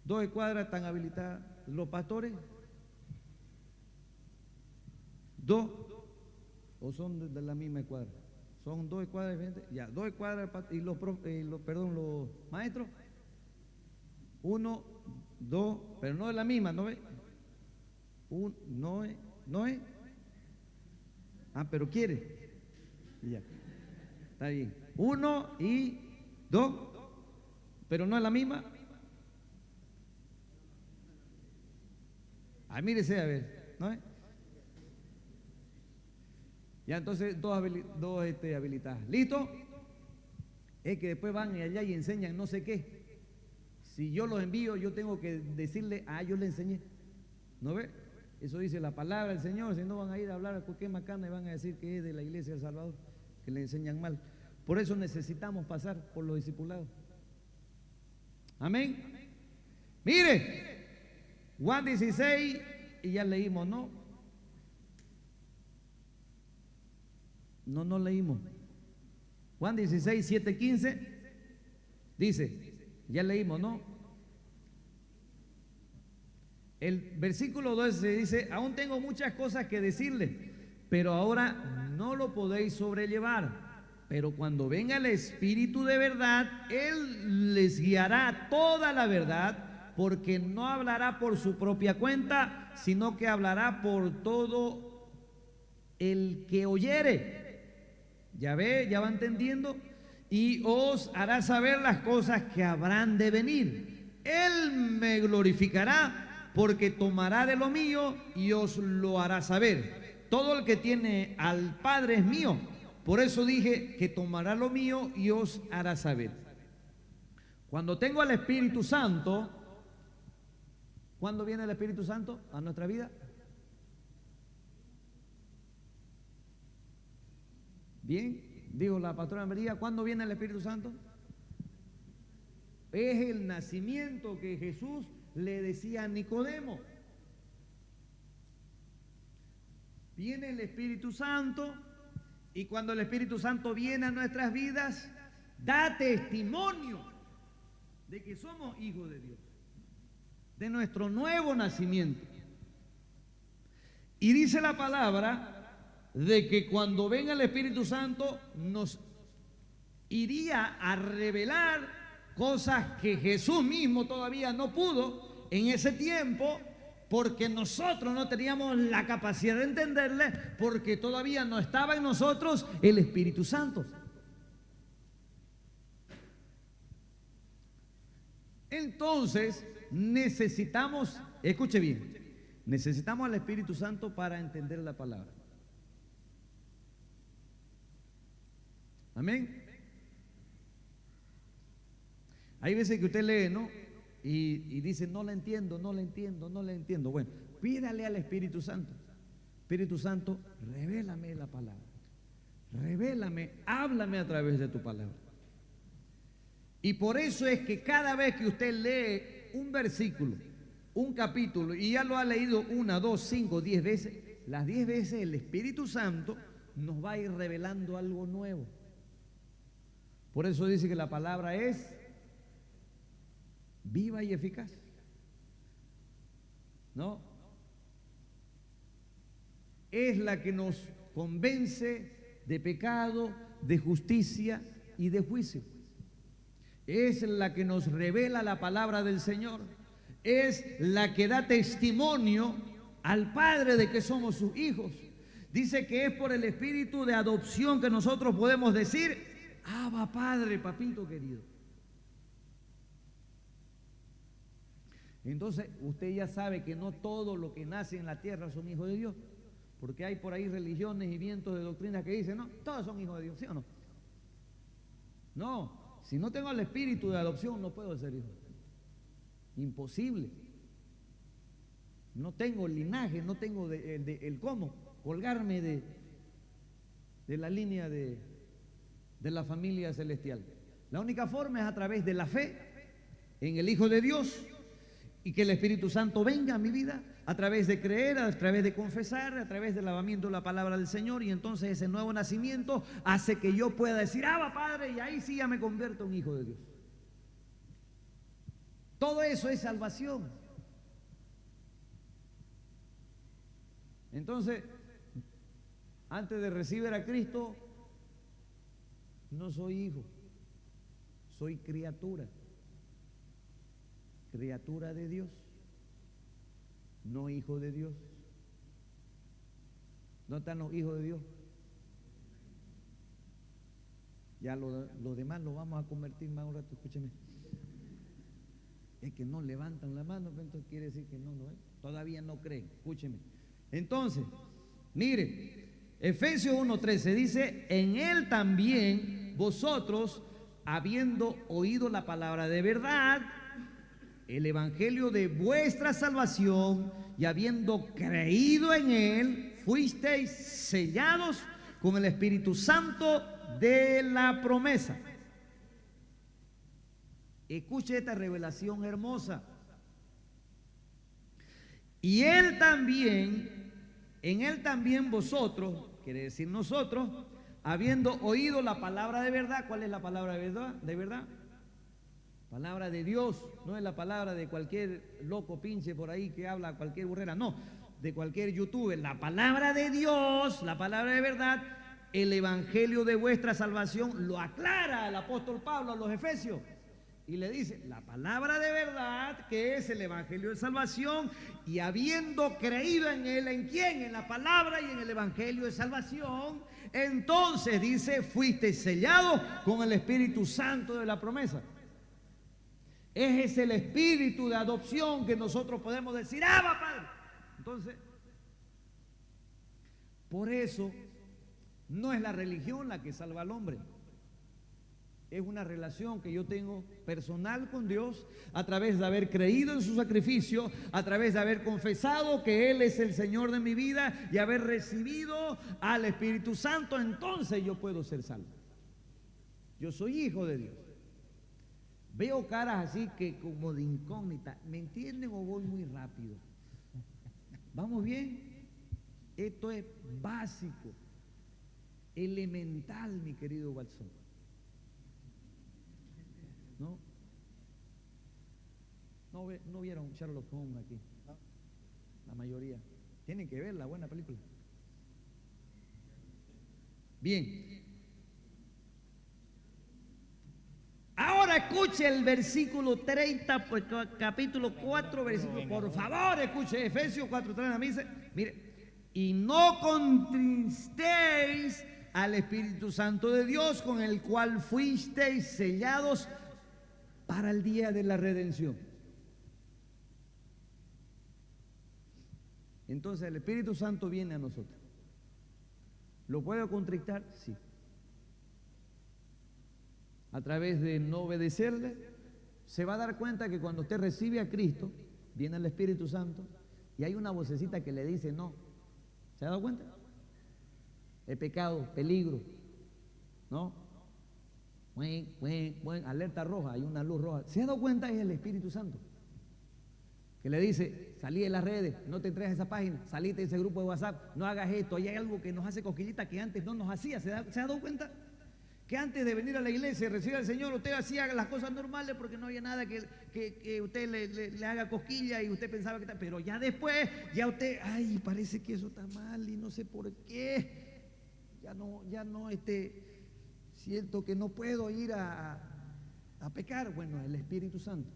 2 escuadras están habilitadas. Los pastores. 2. ¿O son de la misma escuadra? Son 2 escuadras diferentes. Ya, 2 escuadras y los maestros. 1, 2, pero no es la misma, ¿no ve? No es. Ah, pero quiere. Ya. Está bien. 1 y 2, pero no es la misma. Ah, mírese a ver, ¿no es? Ya entonces dos habilitadas. ¿Listo? Es que después van allá y enseñan no sé qué. Si yo los envío, yo tengo que decirle, yo le enseñé. ¿No ve? Eso dice la palabra del Señor. Si no van a ir a hablar a cualquier macana y van a decir que es de la iglesia del Salvador, que le enseñan mal. Por eso necesitamos pasar por los discipulados. Amén. Mire, Juan 16, y ya leímos, ¿no? No leímos. Juan 16, 7, 15 dice, ya leímos, ¿no? El versículo 12 dice, aún tengo muchas cosas que decirles, pero ahora no lo podéis sobrellevar. pero cuando venga el Espíritu de verdad, Él les guiará a toda la verdad, porque no hablará por su propia cuenta, sino que hablará por todo el que oyere. Ya ve, ya va entendiendo. Y os hará saber las cosas que habrán de venir. Él me glorificará, porque tomará de lo mío y os lo hará saber. Todo el que tiene al Padre es mío. Por eso dije que tomará lo mío y os hará saber. Cuando tengo al Espíritu Santo, ¿cuándo viene el Espíritu Santo a nuestra vida? Bien, dijo la pastora María, ¿cuándo viene el Espíritu Santo? Es el nacimiento que Jesús le decía a Nicodemo. Viene el Espíritu Santo, y cuando el Espíritu Santo viene a nuestras vidas, da testimonio de que somos hijos de Dios, de nuestro nuevo nacimiento. Y dice la palabra de que cuando venga el Espíritu Santo nos iría a revelar cosas que Jesús mismo todavía no pudo en ese tiempo, porque nosotros no teníamos la capacidad de entenderle, porque todavía no estaba en nosotros el Espíritu Santo. Entonces necesitamos, escuche bien, necesitamos al Espíritu Santo para entender la palabra. Amén. Hay veces que usted lee, ¿no? Y dice, no la entiendo, no la entiendo, no la entiendo. Bueno, pídale al Espíritu Santo. Espíritu Santo, revélame la palabra. Revélame, háblame a través de tu palabra. Y por eso es que cada vez que usted lee un versículo, un capítulo, y ya lo ha leído 1, 2, 5, 10 veces, las 10 veces el Espíritu Santo nos va a ir revelando algo nuevo. Por eso dice que la palabra es viva y eficaz. ¿No? Es la que nos convence de pecado, de justicia y de juicio. Es la que nos revela la palabra del Señor. Es la que da testimonio al Padre de que somos sus hijos. Dice que es por el espíritu de adopción que nosotros podemos decir, Abba Padre, papito querido. Entonces, usted ya sabe que no todo lo que nace en la tierra son hijos de Dios, porque hay por ahí religiones y vientos de doctrinas que dicen, no, todos son hijos de Dios, ¿sí o no? No, si no tengo el espíritu de adopción no puedo ser hijo. Imposible. No tengo linaje, no tengo el cómo colgarme de la línea de la familia celestial. La única forma es a través de la fe en el Hijo de Dios, y que el Espíritu Santo venga a mi vida a través de creer, a través de confesar, a través del lavamiento de la palabra del Señor, y entonces ese nuevo nacimiento hace que yo pueda decir, Abba Padre, y ahí sí ya me convierto en hijo de Dios. Todo eso es salvación. Entonces, antes de recibir a Cristo, no soy hijo, soy criatura. Criatura de Dios, no hijo de Dios. ¿No están los hijos de Dios? Ya lo demás lo vamos a convertir más un rato, escúcheme. Es que no levantan la mano, entonces quiere decir que no es. Todavía no creen, escúcheme. Entonces, mire, Efesios 1:13 dice, en él también vosotros, habiendo oído la palabra de verdad, el evangelio de vuestra salvación, y habiendo creído en él, fuisteis sellados con el Espíritu Santo de la promesa. Escuche esta revelación hermosa. Y él también, en él también vosotros, quiere decir nosotros, habiendo oído la palabra de verdad. ¿Cuál es la palabra de verdad? ¿De verdad? Palabra de Dios, no es la palabra de cualquier loco pinche por ahí que habla cualquier burrera, no, de cualquier youtuber. La palabra de Dios, la palabra de verdad, el evangelio de vuestra salvación, lo aclara el apóstol Pablo a los Efesios. Y le dice, la palabra de verdad, que es el evangelio de salvación, y habiendo creído en él, ¿en quién? En la palabra y en el evangelio de salvación, entonces dice, fuiste sellado con el Espíritu Santo de la promesa. Ese es el espíritu de adopción que nosotros podemos decir, ¡Abba, Padre! Entonces, por eso, no es la religión la que salva al hombre. Es una relación que yo tengo personal con Dios a través de haber creído en su sacrificio, a través de haber confesado que Él es el Señor de mi vida y haber recibido al Espíritu Santo. Entonces yo puedo ser salvo. Yo soy hijo de Dios. Veo caras así que como de incógnita. ¿Me entienden o voy muy rápido? ¿Vamos bien? Esto es básico, elemental, mi querido Watson. ¿No? No vieron Sherlock Holmes aquí. La mayoría. Tienen que ver la buena película. Bien. Ahora escuche el versículo 30, pues, capítulo 4, versículo. Por favor, escuche Efesios 4:30. Dice, mire, y no contristéis al Espíritu Santo de Dios, con el cual fuisteis sellados para el día de la redención. Entonces el Espíritu Santo viene a nosotros. ¿Lo puedo contristar? Sí. A través de no obedecerle, se va a dar cuenta que cuando usted recibe a Cristo, viene el Espíritu Santo y hay una vocecita que le dice no. ¿Se ha dado cuenta? El pecado, peligro, ¿no? Alerta roja, hay una luz roja. ¿Se ha dado cuenta? Es el Espíritu Santo que le dice, salí de las redes, no te entregues a esa página, salite de ese grupo de WhatsApp, no hagas esto. Ahí hay algo que nos hace cosquillita que antes no nos hacía. ¿Se ha dado cuenta? Que antes de venir a la iglesia y recibir al Señor, usted hacía las cosas normales porque no había nada que usted le haga cosquilla y usted pensaba que está. Pero ya después, ya usted, ay, parece que eso está mal y no sé por qué. Ya no, siento que no puedo ir a pecar. Bueno, el Espíritu Santo.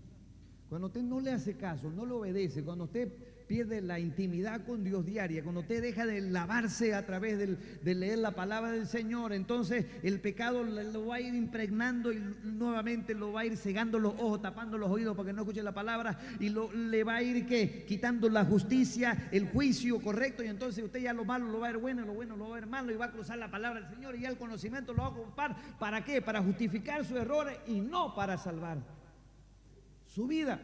Cuando usted no le hace caso, no le obedece, cuando usted pierde la intimidad con Dios diaria, cuando usted deja de lavarse a través de leer la palabra del Señor, entonces el pecado lo va a ir impregnando y nuevamente lo va a ir cegando los ojos, tapando los oídos para que no escuche la palabra y le va a ir ¿qué? Quitando la justicia, el juicio correcto, y entonces usted ya lo malo lo va a ver bueno, lo bueno lo va a ver malo y va a cruzar la palabra del Señor y ya el conocimiento lo va a ocupar. ¿Para qué? Para justificar sus errores y no para salvar su vida.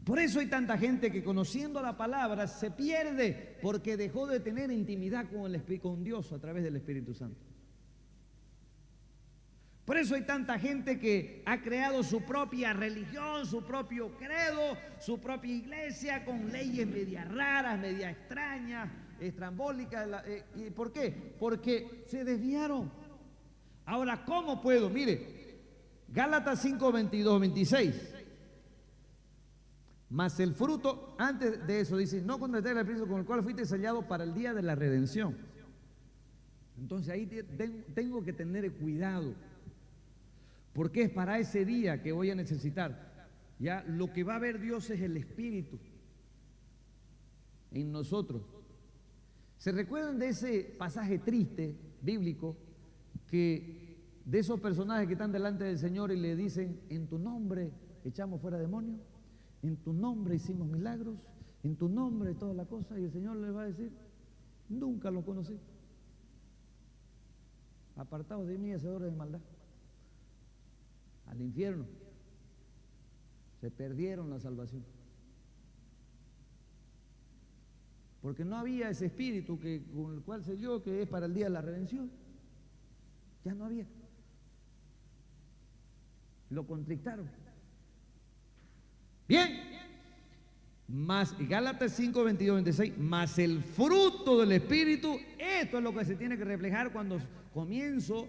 Por eso hay tanta gente que conociendo la palabra se pierde porque dejó de tener intimidad con Dios a través del Espíritu Santo. Por eso hay tanta gente que ha creado su propia religión, su propio credo, su propia iglesia con leyes medias raras, medias extrañas, estrambólicas. ¿Y por qué? Porque se desviaron. Ahora, ¿cómo puedo? Mire, Gálatas 5, 22, 26. Mas el fruto, antes de eso dice, no contristéis al Espíritu con el cual fuiste sellado para el día de la redención. Entonces ahí tengo que tener cuidado, porque es para ese día que voy a necesitar. Ya lo que va a ver Dios es el Espíritu en nosotros. ¿Se recuerdan de ese pasaje triste, bíblico, que de esos personajes que están delante del Señor y le dicen, en tu nombre echamos fuera demonios, en tu nombre hicimos milagros, en tu nombre toda la cosa? Y el Señor les va a decir, nunca los conocí. Apartados de mí, hacedores de maldad. Al infierno. Se perdieron la salvación. Porque no había ese espíritu con el cual se dio, que es para el día de la redención. Ya no había. Lo contristaron. Bien. Más, Gálatas 5, 22, 26, más el fruto del Espíritu, esto es lo que se tiene que reflejar cuando comienzo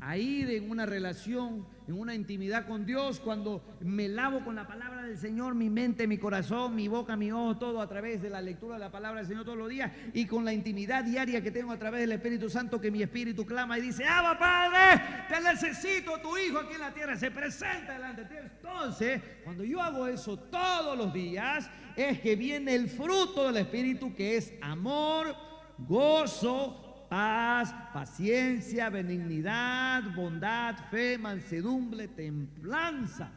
a ir en una relación, en una intimidad con Dios, cuando me lavo con la palabra del Señor, mi mente, mi corazón, mi boca, mi ojo, todo a través de la lectura de la palabra del Señor todos los días, y con la intimidad diaria que tengo a través del Espíritu Santo, que mi espíritu clama y dice: Abba, Padre, te necesito, tu Hijo aquí en la tierra, se presenta delante de ti. Entonces, cuando yo hago eso todos los días, es que viene el fruto del Espíritu, que es amor, gozo, paz, paciencia, benignidad, bondad, fe, mansedumbre, templanza.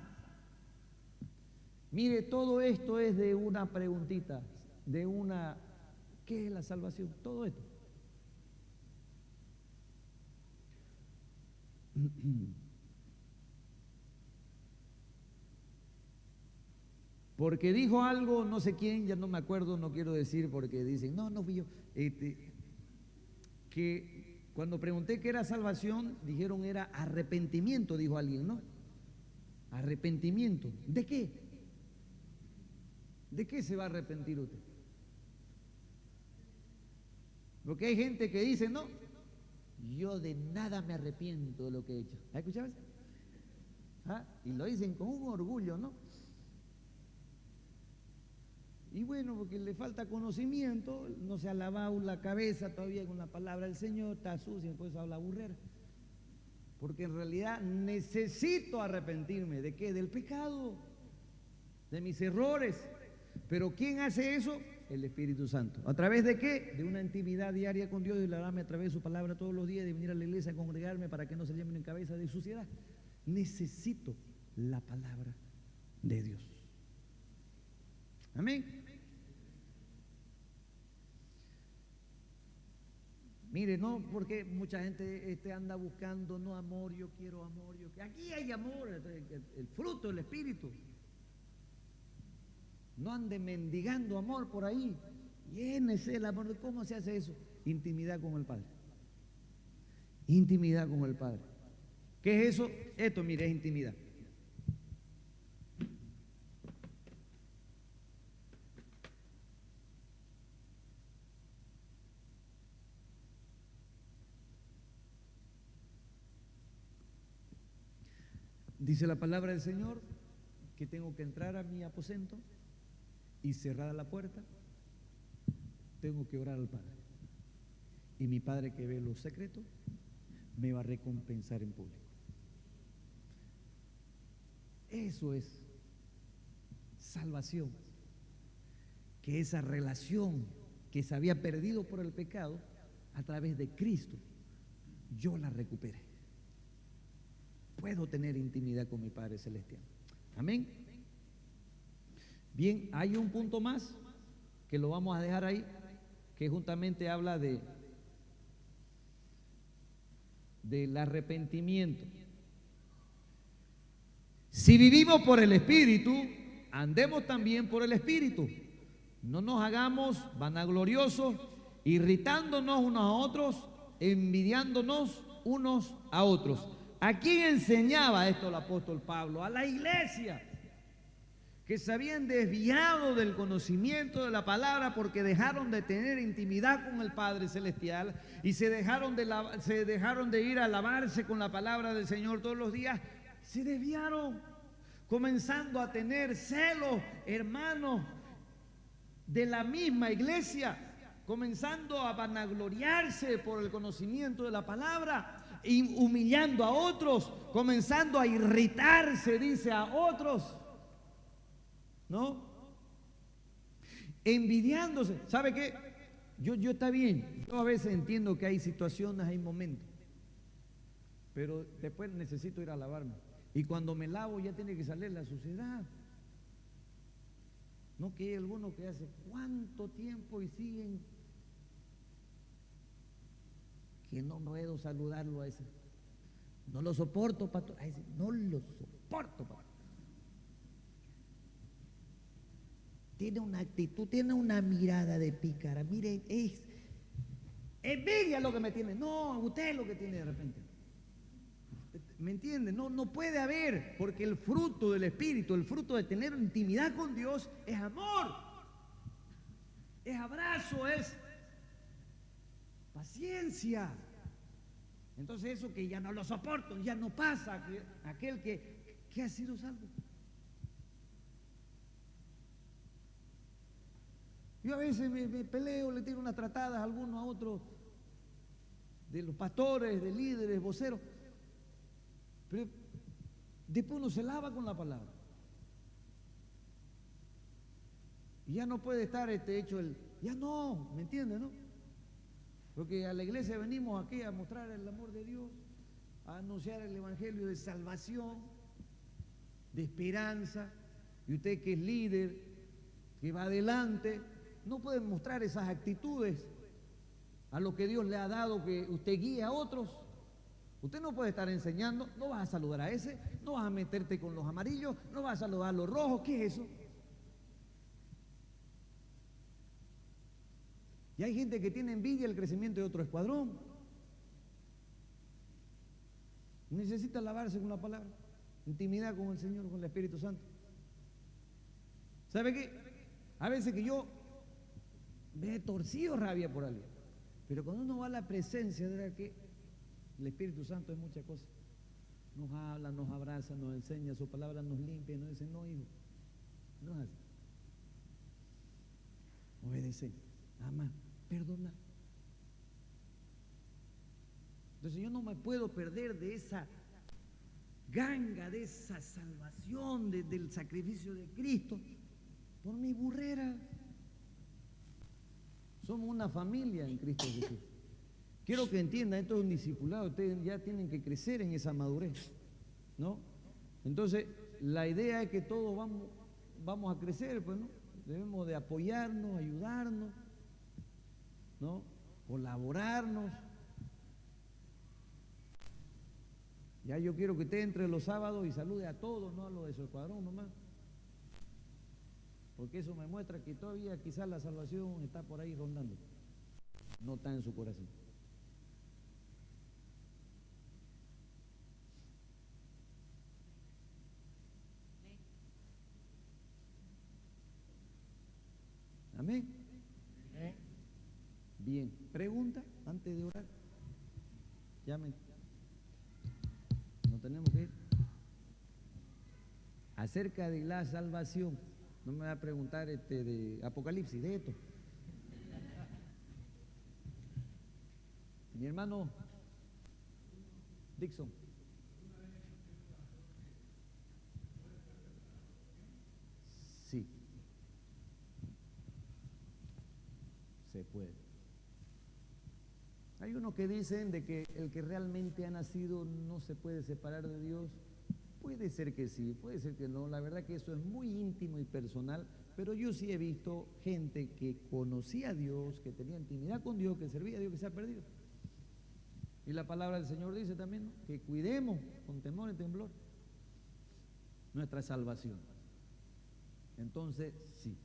Mire, todo esto es de una preguntita, de una, ¿qué es la salvación? Todo esto. Porque dijo algo, no sé quién, ya no me acuerdo, no quiero decir porque dicen, no fui yo, que cuando pregunté qué era salvación, dijeron era arrepentimiento, dijo alguien, ¿no? Arrepentimiento. ¿De qué? ¿De qué se va a arrepentir usted? Porque hay gente que dice, no, yo de nada me arrepiento de lo que he hecho. ¿Has escuchado eso? ¿Ah? Y lo dicen con un orgullo, ¿no? Y bueno, porque le falta conocimiento, no se ha lavado la cabeza todavía con la palabra del Señor, está sucia, después habla burrera. Porque en realidad necesito arrepentirme. ¿De qué? Del pecado, de mis errores. Pero ¿quién hace eso? El Espíritu Santo. ¿A través de qué? De una intimidad diaria con Dios, y lavarme a través de su palabra todos los días, de venir a la iglesia a congregarme para que no se lleven en cabeza de suciedad. Necesito la palabra de Dios. Amén. Mire, no, porque mucha gente anda buscando, no amor, yo quiero amor, aquí hay amor, el fruto del Espíritu. No ande mendigando amor por ahí. Llénese el amor. ¿Cómo se hace eso? Intimidad con el Padre. Intimidad con el Padre. ¿Qué es eso? Esto, mire, es intimidad. Dice la palabra del Señor que tengo que entrar a mi aposento y cerrada la puerta, tengo que orar al Padre. Y mi Padre, que ve los secretos, me va a recompensar en público. Eso es salvación. Que esa relación que se había perdido por el pecado, a través de Cristo, yo la recupere. Puedo tener intimidad con mi Padre Celestial. Amén. Bien, hay un punto más que lo vamos a dejar ahí, que juntamente habla del arrepentimiento. Si vivimos por el Espíritu, andemos también por el Espíritu. No nos hagamos vanagloriosos, irritándonos unos a otros, envidiándonos unos a otros. ¿A quién enseñaba esto el apóstol Pablo? A la iglesia, que se habían desviado del conocimiento de la palabra porque dejaron de tener intimidad con el Padre Celestial y se dejaron de ir a lavarse con la palabra del Señor todos los días. Se desviaron, comenzando a tener celos, hermanos, de la misma iglesia, comenzando a vanagloriarse por el conocimiento de la palabra, humillando a otros, comenzando a irritarse, dice, a otros, ¿no? Envidiándose. ¿Sabe qué? Yo está bien, yo a veces entiendo que hay situaciones, hay momentos, pero después necesito ir a lavarme, y cuando me lavo ya tiene que salir la suciedad. No que hay algunos que hace cuánto tiempo y siguen, que no puedo saludarlo a ese. No lo soporto, pastor. A ese no lo soporto, pastor. Tiene una actitud, tiene una mirada de pícara. Mire, es envidia lo que me tiene. No, usted es lo que tiene de repente. ¿Me entiende? No puede haber, porque el fruto del Espíritu, el fruto de tener intimidad con Dios es amor, es abrazo, es paciencia, Entonces eso que ya no lo soporto, ya no pasa, aquel que ha sido salvo. Yo a veces me peleo, le tiro unas tratadas a algunos a otros, de los pastores, de líderes, voceros, pero después uno se lava con la palabra. Y ya no puede estar hecho ya no, ¿me entiendes, no? Porque a la iglesia venimos aquí a mostrar el amor de Dios, a anunciar el evangelio de salvación, de esperanza, y usted que es líder, que va adelante, no puede mostrar esas actitudes a lo que Dios le ha dado, que usted guíe a otros. Usted no puede estar enseñando, no vas a saludar a ese, no vas a meterte con los amarillos, no vas a saludar a los rojos, ¿qué es eso? Y hay gente que tiene envidia del crecimiento de otro escuadrón. Necesita lavarse con la palabra, intimidad con el Señor, con el Espíritu Santo. ¿Sabe qué? A veces que yo me he torcido rabia por alguien, pero cuando uno va a la presencia, de verdad que el Espíritu Santo es muchas cosas. Nos habla, nos abraza, nos enseña, su palabra nos limpia, nos dice, no, hijo, no es así. Obedece, ama, perdona. Entonces yo no me puedo perder de esa ganga, de esa salvación, del sacrificio de Cristo, por mi burrera. Somos una familia en Cristo Jesús. Quiero que entiendan, esto es un discipulado, ustedes ya tienen que crecer en esa madurez, ¿no? Entonces, la idea es que todos vamos a crecer, pues, ¿no? Debemos de apoyarnos, ayudarnos, ¿no? Colaborarnos. Ya yo quiero que usted entre los sábados y salude a todos, no a los de su escuadrón nomás. Porque eso me muestra que todavía quizás la salvación está por ahí rondando. No está en su corazón. Amén. Bien, pregunta antes de orar. No tenemos que ir. Acerca de la salvación. No me va a preguntar de Apocalipsis, de esto. Mi hermano Dixon. Sí. Se puede. Hay unos que dicen de que el que realmente ha nacido no se puede separar de Dios. Puede ser que sí, puede ser que no. La verdad que eso es muy íntimo y personal, pero yo sí he visto gente que conocía a Dios, que tenía intimidad con Dios, que servía a Dios, que se ha perdido. Y la palabra del Señor dice también, ¿no?, que cuidemos con temor y temblor nuestra salvación. Entonces, sí.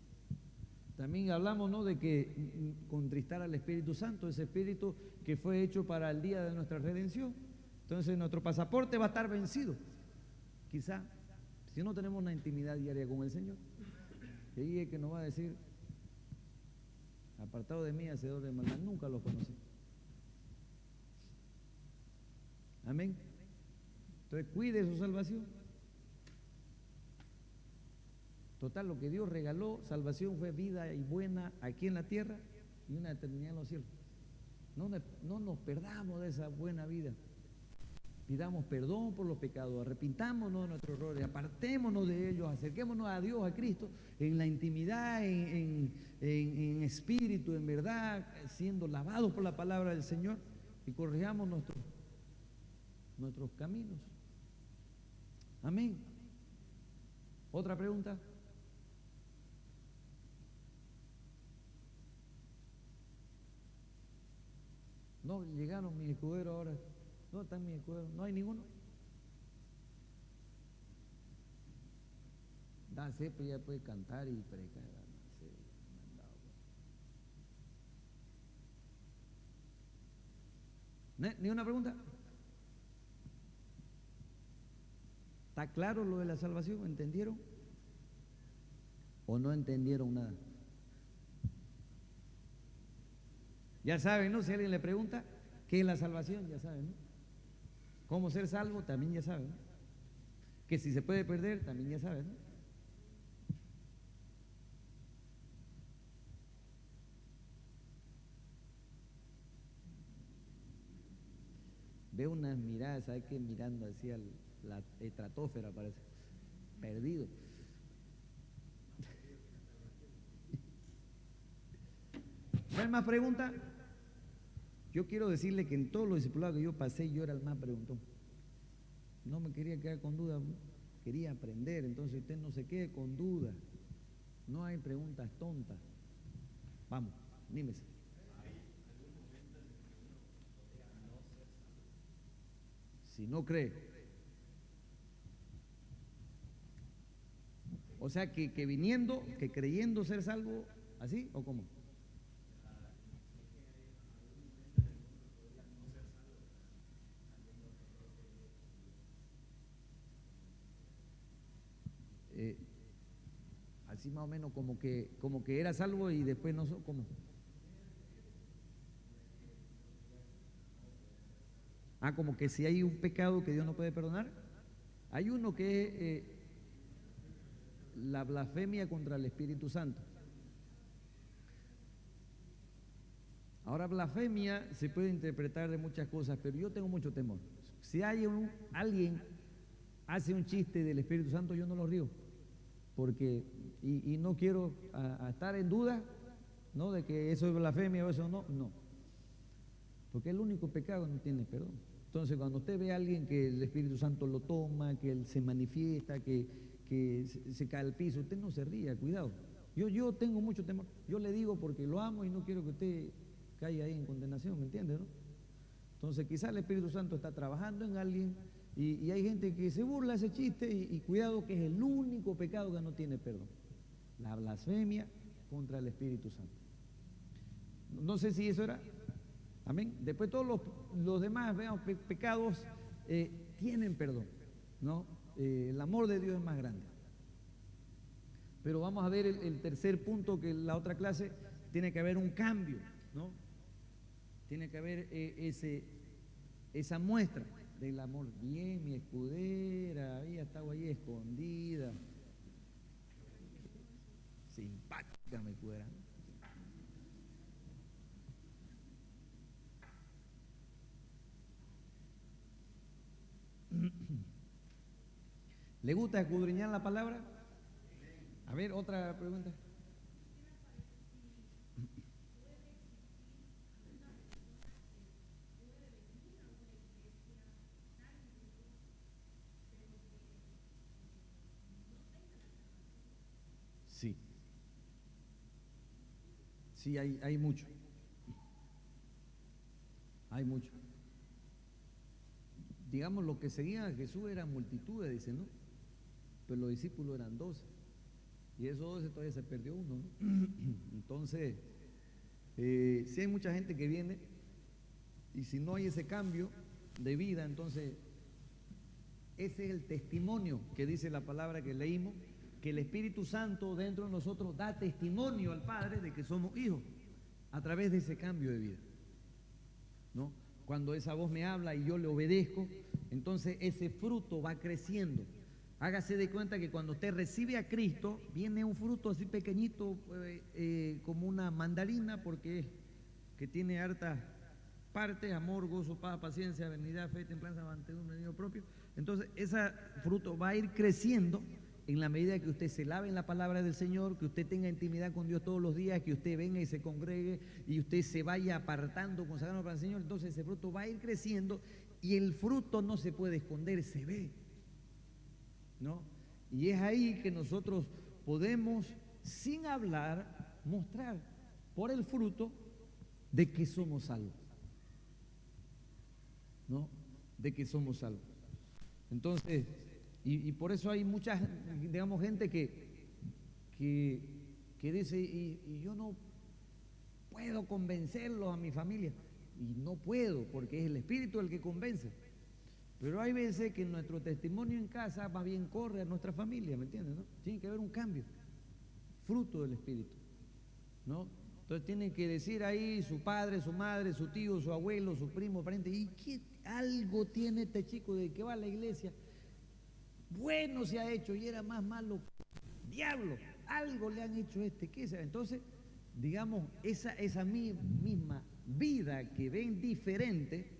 También hablamos, ¿no?, de que contristar al Espíritu Santo, ese Espíritu que fue hecho para el día de nuestra redención. Entonces nuestro pasaporte va a estar vencido. Quizá, si no tenemos una intimidad diaria con el Señor, y ahí es que nos va a decir, apartado de mí, hacedor de maldad, nunca lo conocí. Amén. Entonces cuide su salvación. Total, lo que Dios regaló, salvación, fue vida y buena aquí en la tierra y una eternidad en los cielos. No nos perdamos de esa buena vida. Pidamos perdón por los pecados, arrepintámonos de nuestros errores, apartémonos de ellos, acerquémonos a Dios, a Cristo, en la intimidad, en espíritu, en verdad, siendo lavados por la palabra del Señor, y corrijamos nuestros caminos. Amén. ¿Otra pregunta? No, llegaron mis escuderos ahora. ¿Dónde están mis escuderos? ¿No hay ninguno? Da pues ya puede cantar y predicar. ¿Ni una pregunta? ¿Está claro lo de la salvación? ¿Entendieron? ¿O no entendieron nada? Ya saben, ¿no? Si alguien le pregunta qué es la salvación, ya saben, ¿no? cómo ser salvo, también ya sabe, ¿no? Que si se puede perder, también ya sabe, ¿no? Veo unas miradas, ¿sabes qué? Mirando hacia la estratosfera, parece. Perdido. ¿No hay más preguntas? Yo quiero decirle que en todos los discipulados que yo pasé, yo era el más preguntón. No me quería quedar con duda, quería aprender. Entonces usted no se quede con duda. No hay preguntas tontas. Vamos, anímese. Si no cree. O sea, que viniendo, que creyendo ser salvo, ¿así o cómo? Así más o menos como que era salvo y después no, ¿cómo? Ah, como que si hay un pecado que Dios no puede perdonar. Hay uno que es la blasfemia contra el Espíritu Santo. Ahora, blasfemia se puede interpretar de muchas cosas, pero yo tengo mucho temor. Si alguien hace un chiste del Espíritu Santo, yo no lo río, porque, y no quiero a estar en duda, ¿no? De que eso es blasfemia o eso no, porque el único pecado no tiene perdón. Entonces, cuando usted ve a alguien que el Espíritu Santo lo toma, que él se manifiesta, que se cae al piso, usted no se ría, cuidado. Yo tengo mucho temor. Yo le digo porque lo amo y no quiero que usted caiga ahí en condenación, ¿me entiende, no? Entonces, quizás el Espíritu Santo está trabajando en alguien y hay gente que se burla de ese chiste y cuidado, que es el único pecado que no tiene perdón. La blasfemia contra el Espíritu Santo. No sé si eso era. Amén. Después todos los demás, veamos, pecados tienen perdón, ¿no? El amor de Dios es más grande. Pero vamos a ver el tercer punto, que la otra clase tiene que haber un cambio, ¿no? Tiene que haber esa muestra del amor. Bien, mi escudera, había estado ahí escondida. Simpática mi escudera. ¿Le gusta escudriñar la palabra? A ver, otra pregunta. Sí. Sí, hay mucho. Hay mucho. Digamos, los que seguían a Jesús eran multitudes, dice, ¿no? Pero los discípulos eran 12. Y esos 12 todavía se perdió uno, ¿no? Entonces, sí hay mucha gente que viene, y si no hay ese cambio de vida, entonces, ese es el testimonio que dice la palabra que leímos, que el Espíritu Santo dentro de nosotros da testimonio al Padre de que somos hijos, a través de ese cambio de vida, ¿no? Cuando esa voz me habla y yo le obedezco, entonces ese fruto va creciendo. Hágase de cuenta que cuando usted recibe a Cristo, viene un fruto así pequeñito, como una mandarina, porque que tiene hartas partes: amor, gozo, paz, paciencia, benignidad, fe, templanza, mansedumbre, dominio propio. Entonces, ese fruto va a ir creciendo en la medida que usted se lave en la palabra del Señor, que usted tenga intimidad con Dios todos los días, que usted venga y se congregue y usted se vaya apartando, consagrando para el Señor. Entonces ese fruto va a ir creciendo y el fruto no se puede esconder, se ve, ¿no? Y es ahí que nosotros podemos, sin hablar, mostrar por el fruto de que somos salvos, ¿no? De que somos salvos. Entonces, y por eso hay mucha, digamos, gente que dice, y yo no puedo convencerlos a mi familia. Y no puedo, porque es el Espíritu el que convence. Pero hay veces que nuestro testimonio en casa más bien corre a nuestra familia, ¿me entiendes, no? Tiene que haber un cambio, fruto del Espíritu, ¿no? Entonces tienen que decir ahí su padre, su madre, su tío, su abuelo, su primo, pariente, ¿y algo tiene este chico de que va a la iglesia. Bueno se ha hecho y era más malo. Diablo, algo le han hecho ¿qué será? Entonces, digamos, esa misma vida que ven diferente,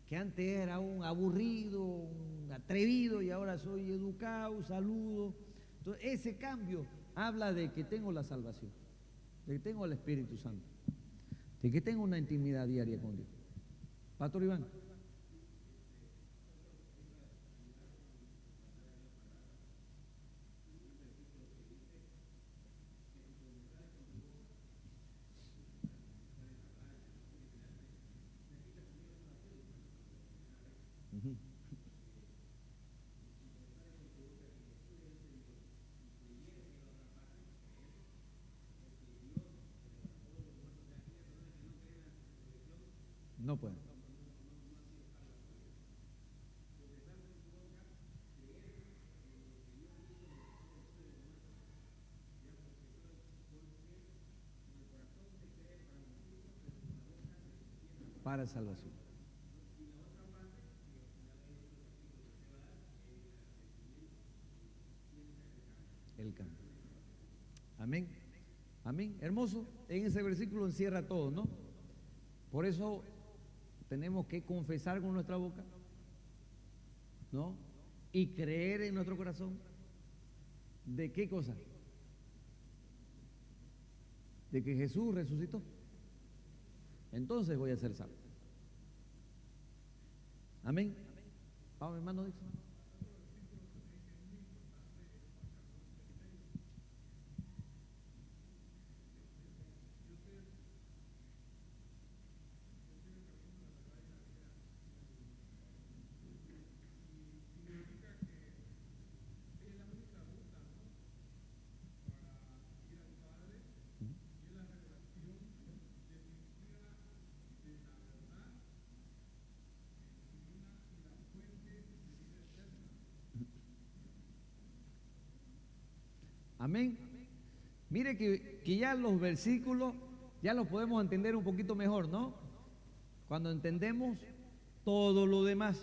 que antes era un aburrido, un atrevido y ahora soy educado, saludo. Entonces, ese cambio habla de que tengo la salvación, de que tengo el Espíritu Santo, de que tengo una intimidad diaria con Dios. Pastor Iván. Ujú. No pueden. Para salvación. El cambio. Amén. Amén. Hermoso. En ese versículo encierra todo, ¿no? Por eso tenemos que confesar con nuestra boca, ¿no? Y creer en nuestro corazón. ¿De qué cosa? De que Jesús resucitó. Entonces voy a ser salvo. Amén. Vamos, hermano Dixon. Amén. Mire que ya los versículos ya los podemos entender un poquito mejor, ¿no? Cuando entendemos todo lo demás,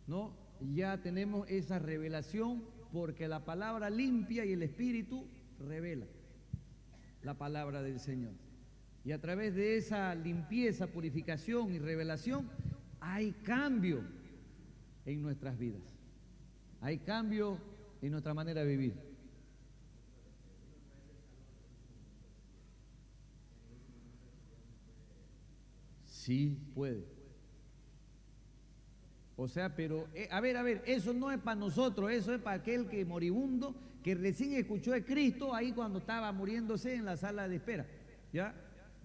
¿no? Ya tenemos esa revelación porque la palabra limpia y el Espíritu revela la palabra del Señor. Y a través de esa limpieza, purificación y revelación hay cambio en nuestras vidas. Hay cambio en nuestra manera de vivir. Sí puede. O sea, pero, a ver, eso no es para nosotros, eso es para aquel que moribundo, que recién escuchó de Cristo ahí cuando estaba muriéndose en la sala de espera. ¿Ya?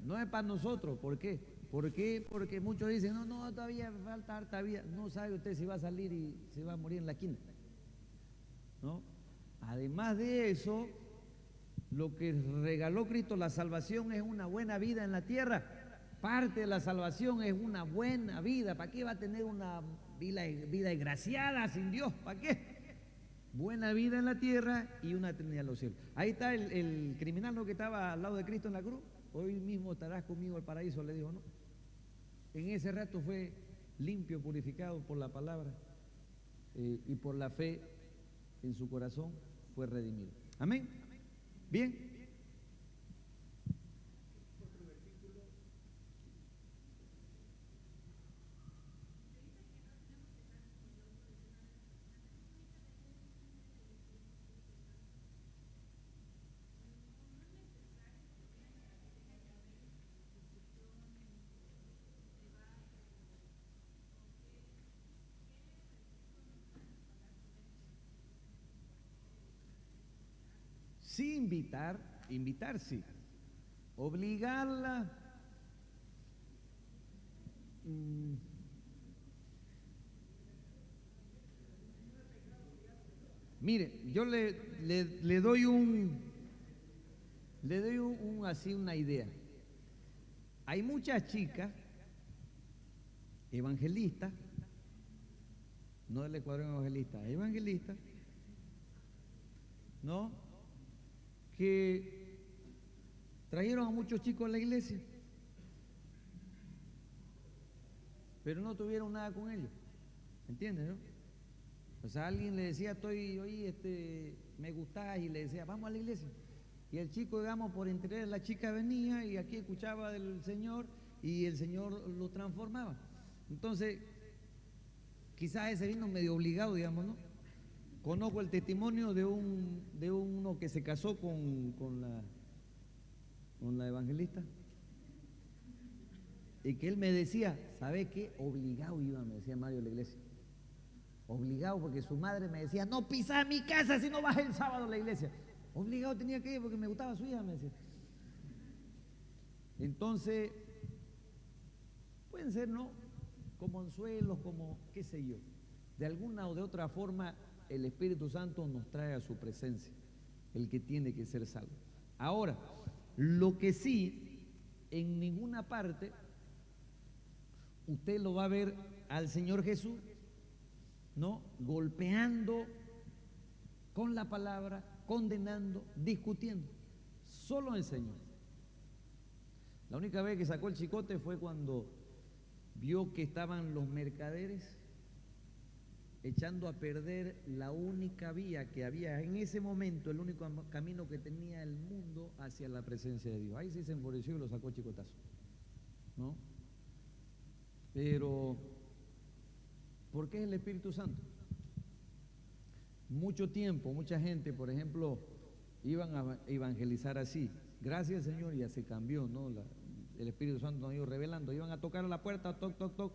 No es para nosotros. ¿Por qué? ¿Por qué? Porque muchos dicen, no, todavía falta harta vida. No sabe usted si va a salir y se va a morir en la esquina, ¿no? Además de eso, lo que regaló Cristo, la salvación, es una buena vida en la tierra. Parte de la salvación es una buena vida. ¿Para qué va a tener una vida desgraciada sin Dios? ¿Para qué? Buena vida en la tierra y una eternidad en los cielos. Ahí está el criminal, ¿no?, que estaba al lado de Cristo en la cruz. Hoy mismo estarás conmigo al paraíso, le dijo, ¿no? En ese rato fue limpio, purificado por la palabra y por la fe en su corazón fue redimido. Amén. Bien. Sí, invitar sí. Obligarla. Mire, yo le doy así una idea. Hay muchas chicas evangelistas, no del Ecuador evangelista, evangelistas, ¿no?, que trajeron a muchos chicos a la iglesia pero no tuvieron nada con ellos. ¿Entiendes, no? O sea, alguien le decía, me gustás, y le decía, vamos a la iglesia. Y el chico, digamos, por interés, la chica venía y aquí escuchaba del Señor y el Señor lo transformaba. Entonces, quizás ese vino medio obligado, digamos, ¿no? Conozco el testimonio de uno que se casó con la evangelista y que él me decía, ¿sabe qué? Obligado iba, me decía Mario de la iglesia. Obligado, porque su madre me decía, no pisas mi casa si no vas el sábado a la iglesia. Obligado tenía que ir porque me gustaba su hija, me decía. Entonces, pueden ser, ¿no? Como anzuelos, como qué sé yo. De alguna o de otra forma, el Espíritu Santo nos trae a su presencia, el que tiene que ser salvo. Ahora, lo que sí, en ninguna parte, usted lo va a ver al Señor Jesús, ¿no? Golpeando con la palabra, condenando, discutiendo. Solo el Señor. La única vez que sacó el chicote fue cuando vio que estaban los mercaderes echando a perder la única vía que había en ese momento, el único camino que tenía el mundo hacia la presencia de Dios. Ahí sí se enfureció y lo sacó chicotazo, ¿no? Pero, ¿por qué es el Espíritu Santo? Mucho tiempo, mucha gente, por ejemplo, iban a evangelizar así. Gracias, Señor, ya se cambió, ¿no? El Espíritu Santo nos ha ido revelando. Iban a tocar a la puerta, toc, toc, toc.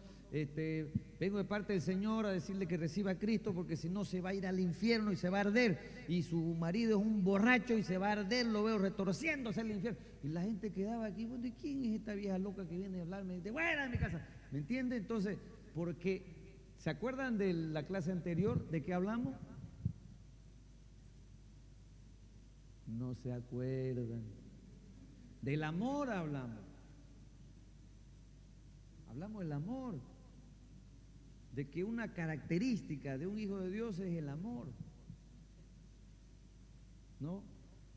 Vengo de parte del Señor a decirle que reciba a Cristo, porque si no se va a ir al infierno y se va a arder. Y su marido es un borracho y se va a arder, lo veo retorciéndose al infierno. Y la gente quedaba aquí, bueno, ¿y quién es esta vieja loca que viene a hablarme? De fuera de mi casa. ¿Me entiende? Entonces, porque, ¿se acuerdan de la clase anterior de qué hablamos? No se acuerdan. Del amor hablamos. Hablamos del amor. De que una característica de un hijo de Dios es el amor. ¿No?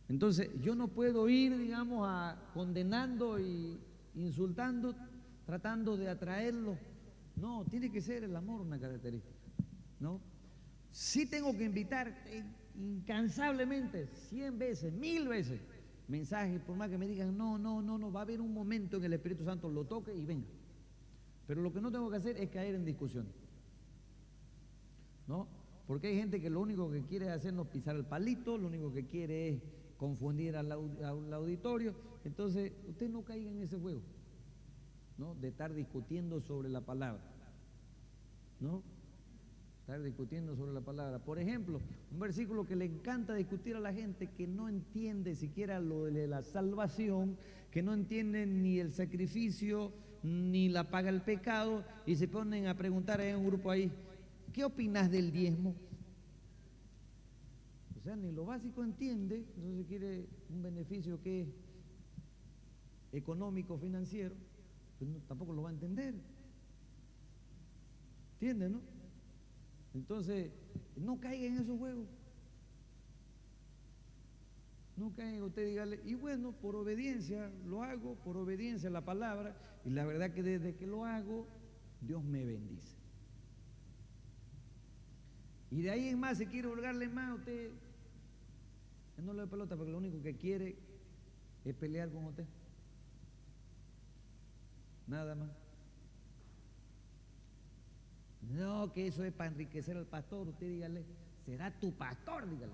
Entonces, yo no puedo ir, digamos, condenando y insultando, tratando de atraerlo. No, tiene que ser el amor una característica. ¿No? Sí tengo que invitar incansablemente, 100 veces, 1000 veces, mensajes, por más que me digan, no, va a haber un momento en que el Espíritu Santo lo toque y venga. Pero lo que no tengo que hacer es caer en discusión, ¿no? Porque hay gente que lo único que quiere es hacernos pisar el palito, lo único que quiere es confundir al auditorio. Entonces, usted no caiga en ese juego, ¿no? De estar discutiendo sobre la palabra, ¿no? Estar discutiendo sobre la palabra. Por ejemplo, un versículo que le encanta discutir a la gente que no entiende siquiera lo de la salvación, que no entiende ni el sacrificio, ni la paga el pecado, y se ponen a preguntar en un grupo ahí, ¿qué opinas del diezmo? O sea, ni lo básico entiende, entonces quiere un beneficio que es económico, financiero, pues no, tampoco lo va a entender. ¿Entiende, no? Entonces, no caiga en esos juegos. No caiga, usted dígale, y bueno, por obediencia lo hago, por obediencia a la palabra, y la verdad que desde que lo hago, Dios me bendice. Y de ahí en más, si quiere holgarle más, usted no le dé pelota, porque lo único que quiere es pelear con usted. Nada más. No, que eso es para enriquecer al pastor. Usted dígale, será tu pastor, dígale.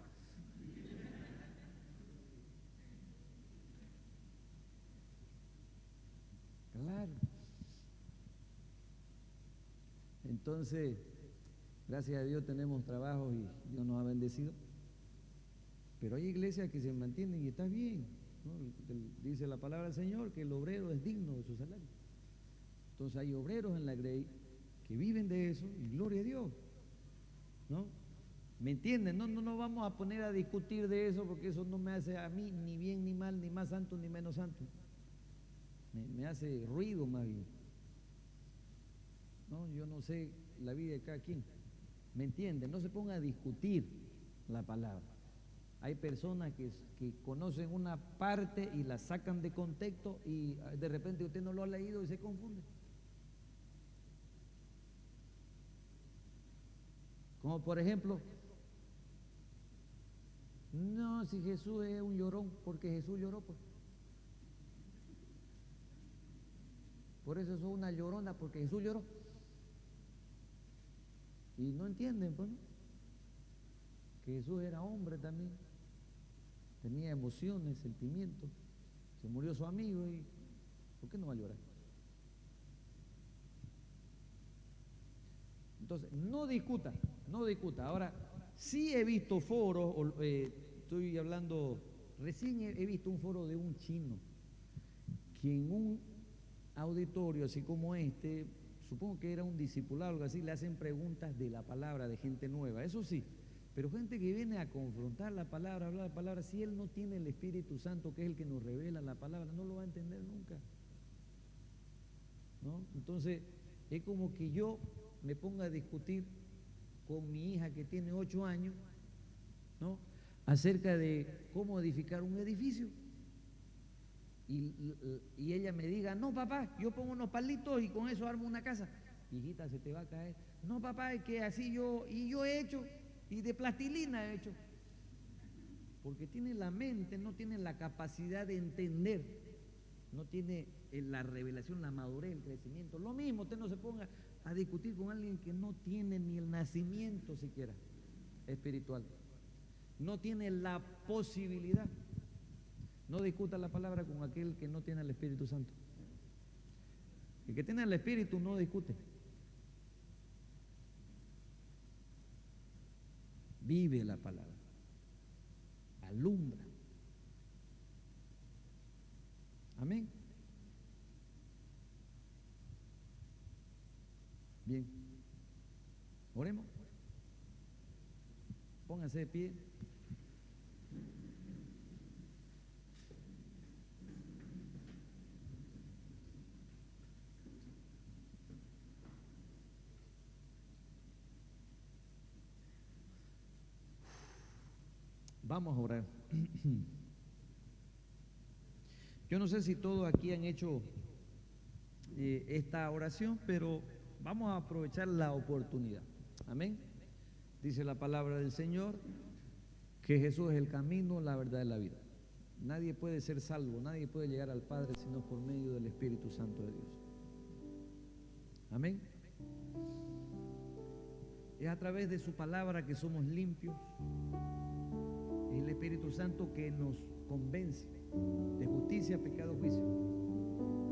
Claro. Entonces, gracias a Dios tenemos trabajo y Dios nos ha bendecido. Pero hay iglesias que se mantienen y está bien, ¿no? Dice la palabra del Señor que el obrero es digno de su salario. Entonces hay obreros en la Grey que viven de eso y gloria a Dios, ¿no? ¿Me entienden? No vamos a poner a discutir de eso porque eso no me hace a mí ni bien ni mal, ni más santo ni menos santo. Me hace ruido más bien, ¿no? Yo no sé la vida de cada quien, ¿me entienden? No se ponga a discutir la palabra. Hay personas que conocen una parte y la sacan de contexto y de repente usted no lo ha leído y se confunde. Como por ejemplo, no, si Jesús es un llorón, porque Jesús lloró, pues. Por eso sos una llorona, porque Jesús lloró. Y no entienden, pues, ¿no? Que Jesús era hombre también. Tenía emociones, sentimientos. Se murió su amigo y ¿por qué no va a llorar? Entonces, no discuta, no discuta. Ahora, sí he visto foros, estoy hablando, recién he visto un foro de un chino, que en un auditorio así como este, supongo que era un discipulado o algo así, le hacen preguntas de la palabra de gente nueva, eso sí, pero gente que viene a confrontar la palabra, hablar la palabra, si él no tiene el Espíritu Santo, que es el que nos revela la palabra, no lo va a entender nunca, ¿no? Entonces, es como que yo me ponga a discutir con mi hija que tiene 8 años, ¿no?, acerca de cómo edificar un edificio. Y ella me diga, no papá, yo pongo unos palitos y con eso armo una casa. Hijita, se te va a caer. No papá, es que así yo he hecho, y de plastilina he hecho. Porque tiene la mente, no tiene la capacidad de entender, no tiene la revelación, la madurez, el crecimiento. Lo mismo, usted no se ponga a discutir con alguien que no tiene ni el nacimiento siquiera espiritual, no tiene la posibilidad. No discuta la palabra con aquel que no tiene el Espíritu Santo. El que tiene el Espíritu no discute. Vive la palabra. Alumbra. Amén. Bien. Oremos. Pónganse de pie. Vamos a orar. Yo no sé si todos aquí han hecho esta oración, pero vamos a aprovechar la oportunidad. Amén. Dice la palabra del Señor que Jesús es el camino, la verdad y la vida. Nadie puede ser salvo, nadie puede llegar al Padre sino por medio del Espíritu Santo de Dios. Amén. Es a través de su palabra que somos limpios. Es el Espíritu Santo que nos convence de justicia, pecado, juicio.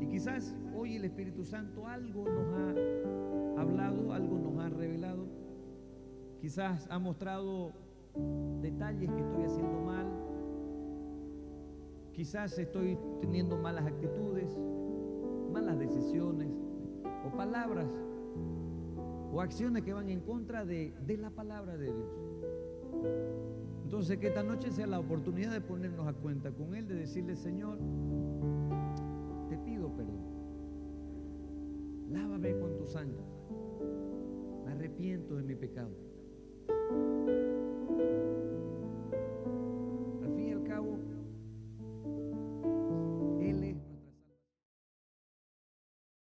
Y quizás hoy el Espíritu Santo algo nos ha hablado, algo nos ha revelado. Quizás ha mostrado detalles que estoy haciendo mal. Quizás estoy teniendo malas actitudes, malas decisiones, o palabras, o acciones que van en contra de la palabra de Dios. Entonces, que esta noche sea la oportunidad de ponernos a cuenta con Él, de decirle: Señor, te pido perdón. Lávame con tu sangre. Me arrepiento de mi pecado.